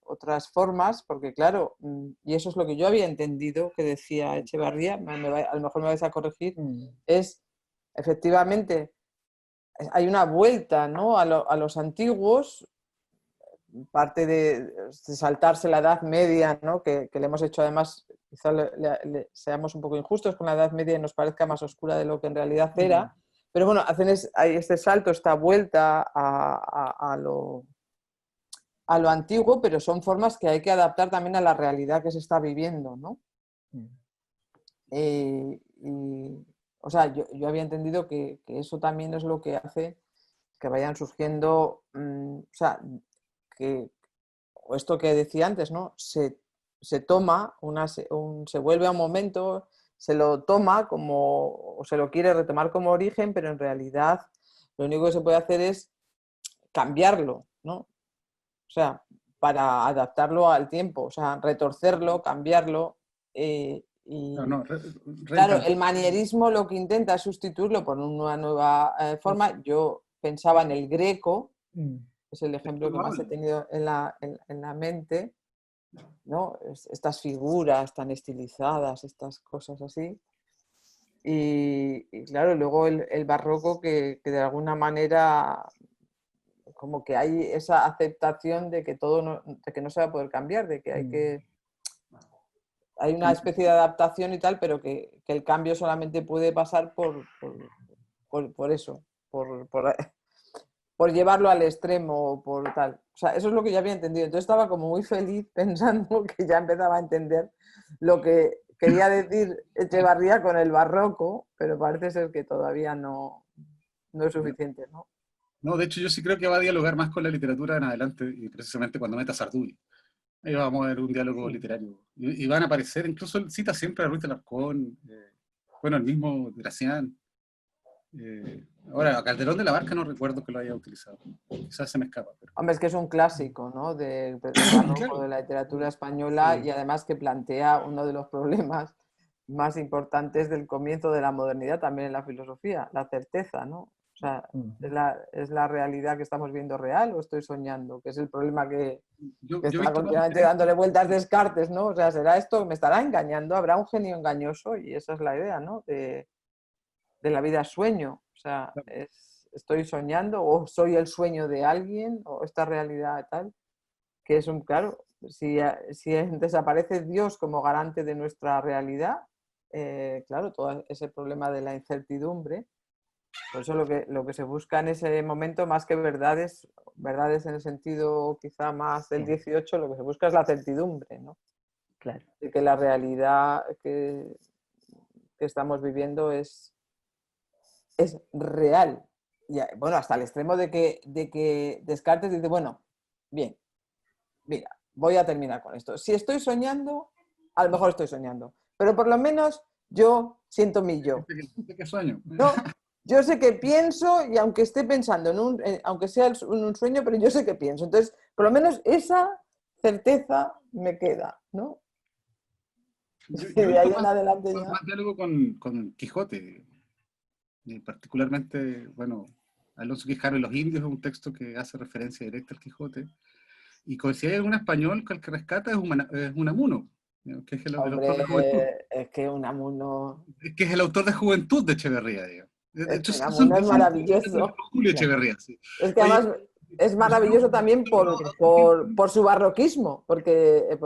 formas, porque claro, y eso es lo que yo había entendido que decía Echevarría, a lo mejor me vais a corregir, es efectivamente, hay una vuelta, ¿no? a los antiguos, parte de saltarse la Edad Media, ¿no? que le hemos hecho además, quizá seamos un poco injustos con la Edad Media y nos parezca más oscura de lo que en realidad era, pero bueno, hacen este salto, esta vuelta a lo antiguo, pero son formas que hay que adaptar también a la realidad que se está viviendo, ¿no? O sea, yo había entendido que eso también es lo que hace que vayan surgiendo, o sea, que o esto que decía antes, ¿no? Se toma, se vuelve a un momento, se lo toma como, o se lo quiere retomar como origen, pero en realidad lo único que se puede hacer es cambiarlo, ¿no? O sea, para adaptarlo al tiempo, o sea, retorcerlo, cambiarlo. Claro, el manierismo lo que intenta es sustituirlo por una nueva forma. Yo pensaba en el Greco, es el ejemplo que más he tenido en la mente, ¿no? Estas figuras tan estilizadas, estas cosas así. Y claro, luego el barroco que de alguna manera como que hay esa aceptación de que todo de que no se va a poder cambiar, de que hay una especie de adaptación y tal, pero que el cambio solamente puede pasar por eso, por llevarlo al extremo, por tal. O sea, eso es lo que yo había entendido. Entonces estaba como muy feliz pensando que ya empezaba a entender lo que quería decir Echevarría con el barroco, pero parece ser que todavía no es suficiente, ¿no? No, de hecho yo sí creo que va a dialogar más con la literatura en adelante, y precisamente cuando meta Sarduy. Ahí vamos a ver un diálogo literario. Y van a aparecer, incluso él cita siempre a Ruiz de Alarcón, bueno, el mismo Gracián. Ahora, a Calderón de la Barca no recuerdo que lo haya utilizado. Quizás se me escapa. Pero... Hombre, es que es un clásico, ¿no? del barroco, claro, de la literatura española, y además que plantea uno de los problemas más importantes del comienzo de la modernidad también en la filosofía, la certeza, ¿no? O sea, ¿es la realidad que estamos viendo real o estoy soñando? Que es el problema que está continuamente dándole vueltas a Descartes, ¿no? O sea, ¿será esto? ¿Me estará engañando? ¿Habrá un genio engañoso? Y esa es la idea, ¿no? De la vida sueño. O sea, ¿estoy soñando o soy el sueño de alguien o esta realidad tal? Que es claro, si desaparece Dios como garante de nuestra realidad, claro, todo ese problema de la incertidumbre. Por eso lo que se busca en ese momento, más que verdades en el sentido quizá más del 18, lo que se busca es la certidumbre, ¿no? Claro. De que la realidad que estamos viviendo es real. Y, bueno, hasta el extremo de que Descartes dice, bueno, bien, mira, voy a terminar con esto. Si estoy soñando, a lo mejor estoy soñando, pero por lo menos yo siento mi yo. ¿Qué sueño? ¿No? Yo sé que pienso y aunque esté pensando, aunque sea en un sueño, pero yo sé que pienso. Entonces, por lo menos esa certeza me queda, ¿no? Yo Y he de ahí visto en adelante ya. más diálogo con Quijote, y particularmente, bueno, Alonso Quijano y los indios es un texto que hace referencia directa al Quijote, y si hay algún español que el que rescata es Unamuno, que es el autor de Juventud. Hombre, es que Unamuno, Que es el autor de Juventud de Echeverría, digamos. De es hecho, que Unamuno es maravilloso. Julio Claro. Echeverría, sí. Es que Oye, además es maravilloso también por su barroquismo, porque es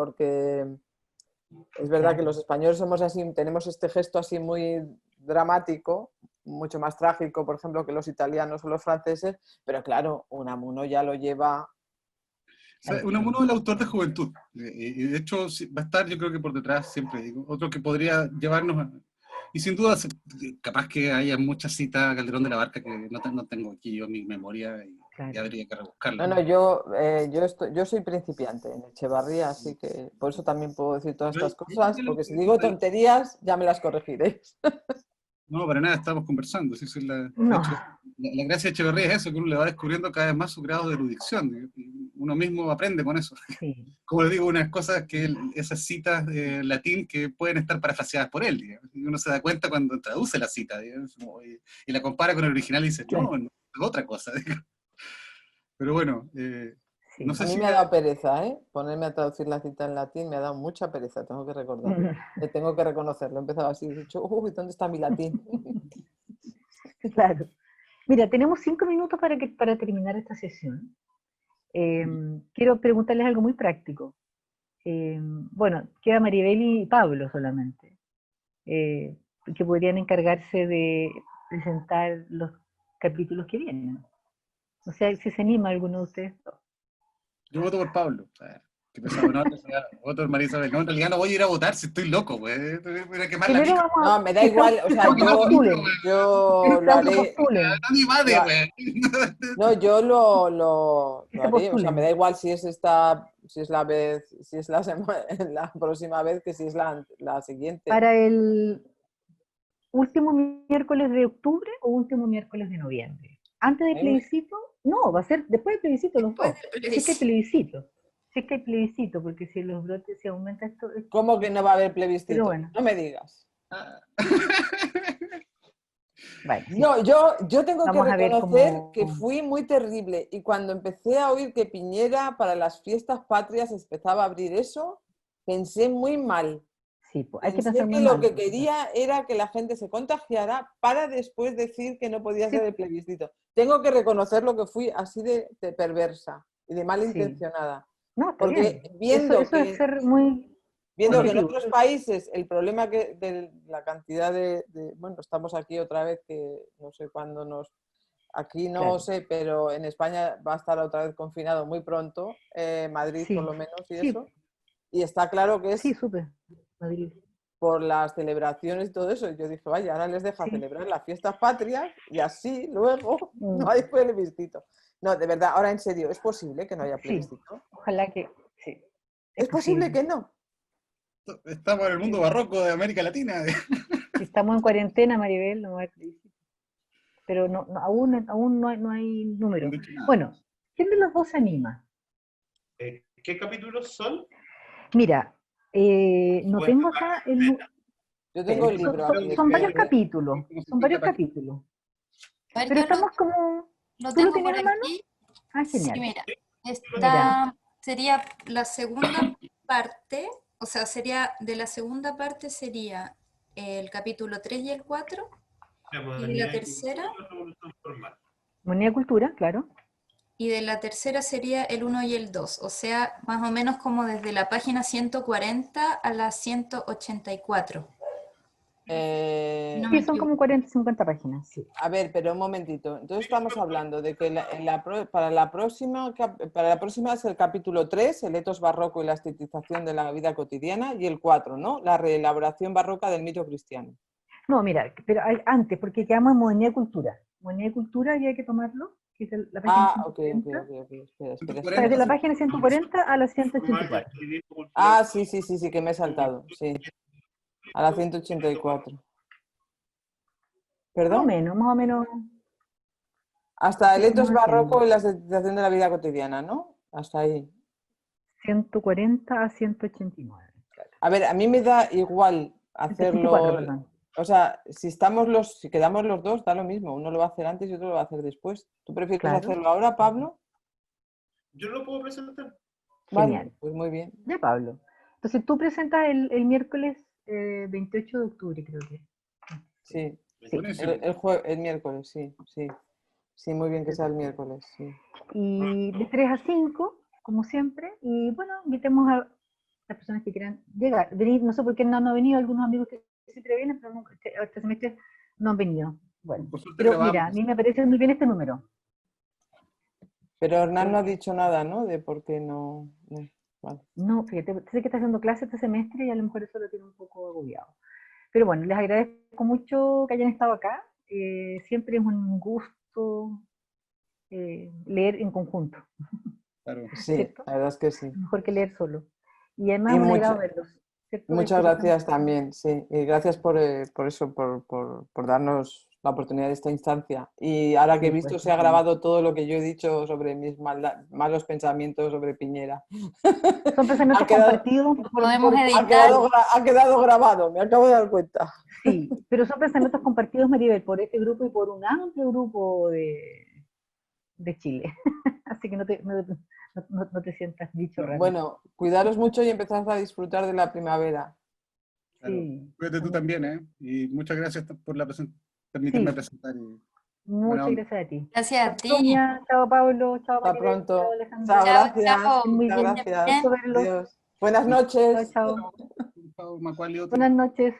verdad que los españoles somos así, tenemos este gesto así muy dramático, mucho más trágico, por ejemplo, que los italianos o los franceses, pero claro, Unamuno ya lo lleva. Unamuno es el autor de Juventud, y de hecho va a estar, yo creo que por detrás siempre, digo, otro que podría llevarnos a... Y sin duda, capaz que haya muchas citas a Calderón de la Barca que no tengo aquí yo en mi memoria y Claro. habría que rebuscarla. No, yo soy principiante en Echevarría, así que por eso también puedo decir todas estas cosas, porque si digo tonterías ya me las corregiréis. No, para nada, estamos conversando. Sí, de No. hecho, la gracia de Echeverría es eso, que uno le va descubriendo cada vez más su grado de erudición. Y uno mismo aprende con eso. Sí. Como le digo, unas cosas que esas citas de latín que pueden estar parafraseadas por él. Digamos. Y uno se da cuenta cuando traduce la cita, digamos, y la compara con el original y dice, Claro. no, es otra cosa. Digamos. Pero bueno, Sí. no sé A mí si... me ha dado pereza, ¿eh? Ponerme a traducir la cita en latín me ha dado mucha pereza, tengo que recordarlo. Tengo que reconocerlo. He empezado así, he dicho, uy, ¿dónde está mi latín? Claro. Mira, tenemos 5 minutos para terminar esta sesión. Quiero preguntarles algo muy práctico. Bueno, queda Maribel y Pablo solamente, que podrían encargarse de presentar los capítulos que vienen. O sea, si se anima alguno de ustedes. Yo voto por Pablo. Qué pesado, no, voto por María Isabel. No, en realidad no voy a ir a votar si estoy loco, güey. Voy a quemar la Primero pica. vamos a... No, me da igual, o sea, yo lo haré. No ni madre, güey. No, yo lo Que se haré, o sea, postulen. me da igual si es la próxima vez que si es la siguiente. Para el último miércoles de octubre o último miércoles de noviembre. Antes del plebiscito, no, va a ser después del plebiscito los dos. Si es que hay plebiscito. Si es que hay plebiscito, porque si los brotes se aumenta esto. ¿Cómo que no va a haber plebiscito? Pero bueno. No me digas. Vale, sí. No, yo tengo Vamos que a ver reconocer cómo... que fui muy terrible y cuando empecé a oír que Piñera para las fiestas patrias empezaba a abrir eso, pensé muy mal. Sí, pues, hay que Pensé pensar que muy lo mal. que quería era que la gente se contagiara para después decir que no podía Sí. ser el plebiscito. Tengo que reconocer lo que fui así de perversa y de malintencionada. No, está Porque bien. viendo Eso es ser muy... Viendo que en objetivo. otros países el problema de la cantidad bueno, estamos aquí otra vez que no sé cuándo aquí no Claro. sé, pero en España va a estar otra vez confinado muy pronto, Madrid Sí. por lo menos y Sí. eso. Y está claro que es Sí, súper. Madrid. por las celebraciones y todo eso. Y yo dije, vaya, ahora les deja Sí. celebrar las fiestas patrias y así luego Mm. no hay plebiscito. No, de verdad, ahora en serio, ¿es posible que no haya Sí. plebiscito? Ojalá que... Sí. ¿Es posible que no? Estamos en el mundo barroco de América Latina. Si estamos en cuarentena, Maribel, no va a haber plebiscito. Pero aún no hay número. No han dicho nada. Bueno, ¿quién de los dos se anima? ¿Qué capítulos son? Mira, no Bueno, tengo acá el... Yo tengo el Son, libro son- aquí. son varios espérate. capítulos. Son varios capítulos. Pero estamos como... Lo ¿Tú lo tengo por tienes a mano? aquí. Ah, Sí, genial. mira, Mira. sería la segunda parte, o sea, de la segunda parte sería el capítulo 3 y el 4, y de la tercera, Moneda y cultura, claro. y de la tercera sería el 1 y el 2, o sea, más o menos como desde la página 140 a la 184. No me Sí, son como 40, 50 páginas. Sí. A ver, pero un momentito. Entonces estamos hablando de que para la próxima es el capítulo 3, el etos barroco y la estetización de la vida cotidiana, y el 4, ¿no? La reelaboración barroca del mito cristiano. No, mira, pero antes, porque quedamos en modernidad y cultura. Modernidad y cultura había que tomarlo, que es la página 140. Espera. O sea, de la página 140 a la 184. Ah, sí, que me he saltado, sí. a la 184. Más o ¿Perdón? menos, más o menos. Hasta el Sí, etos no barroco entiendo. y la estetización de la vida cotidiana, ¿no? Hasta ahí. 140 a 189. A ver, a mí me da igual 184, hacerlo, perdón. o sea, si quedamos los dos, da lo mismo, uno lo va a hacer antes y otro lo va a hacer después. ¿Tú prefieres Claro. hacerlo ahora, Pablo? Yo lo puedo presentar. Vale, Genial. pues muy bien. Ya, Pablo. Entonces tú presentas el miércoles 28 de octubre, creo que. Sí, Sí. Buenísimo. el miércoles, sí, sí. Sí, muy bien que sea el miércoles, sí. Y de 3 a 5, como siempre. Y bueno, invitemos a las personas que quieran llegar. Venir, no sé por qué no han venido algunos amigos que siempre vienen, pero nunca, este semestre no han venido. Bueno, Por suerte pero grabamos. mira, a mí me parece muy bien este número. Pero Hernán no ha dicho nada, ¿no? De por qué no. Vale. No, fíjate, sé que está haciendo clase este semestre y a lo mejor eso lo tiene un poco agobiado. Pero bueno, les agradezco mucho que hayan estado acá. Siempre es un gusto leer en conjunto, Claro. Sí, ¿cierto? la verdad es que sí. Mejor que leer solo. Y además Y un agrado verlos, ¿cierto? muchas Esto que estamos gracias también, sí. Y gracias por eso, por darnos la oportunidad de esta instancia. Y ahora que he Sí, visto, pues, se ha sí. grabado todo lo que yo he dicho sobre mis malos pensamientos sobre Piñera. Son pensamientos Ha quedado, compartidos, Podemos ha editar. ha quedado grabado, me acabo de dar cuenta. sí, pero son pensamientos compartidos, Maribel, por este grupo y por un amplio grupo de Chile. Así que no te sientas bicho raro. Bueno, cuidaros mucho y empezad a disfrutar de la primavera. Claro. Sí, Cuídate tú también, ¿eh? Y muchas gracias por permitirme sí, presentar. Y buena muchas onda. gracias a ti. Gracias a Chao, ti. Sonia, chao, Pablo, chao, Hasta Maribel, chao, pronto. Alejandro. Chao, Chao, gracias. chao. Muy Muchas bien, gracias. gusto verlos. Adiós. Buenas Y noches. Chao, chao. chao, Macuali, otro. Buenas noches.